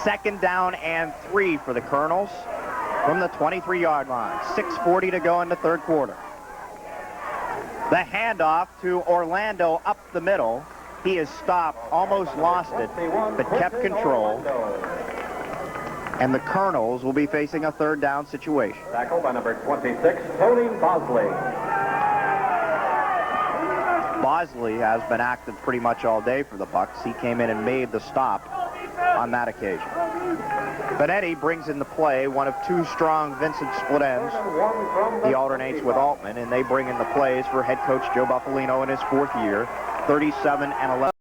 Second down and 3 for the Colonels from the 23-yard line. 6:40 to go in the third quarter. The handoff to Orlando up the middle. He is stopped, almost lost it, but kept control. And the Colonels will be facing a third down situation. Tackle by number 26, Tony Bosley. Bosley has been active pretty much all day for the Bucks. He came in and made the stop on that occasion. Benetti brings in the play one of two strong Vincent split ends. He alternates with Altman, and they bring in the plays for head coach Joe Bufalino in his fourth year. 37 and 11.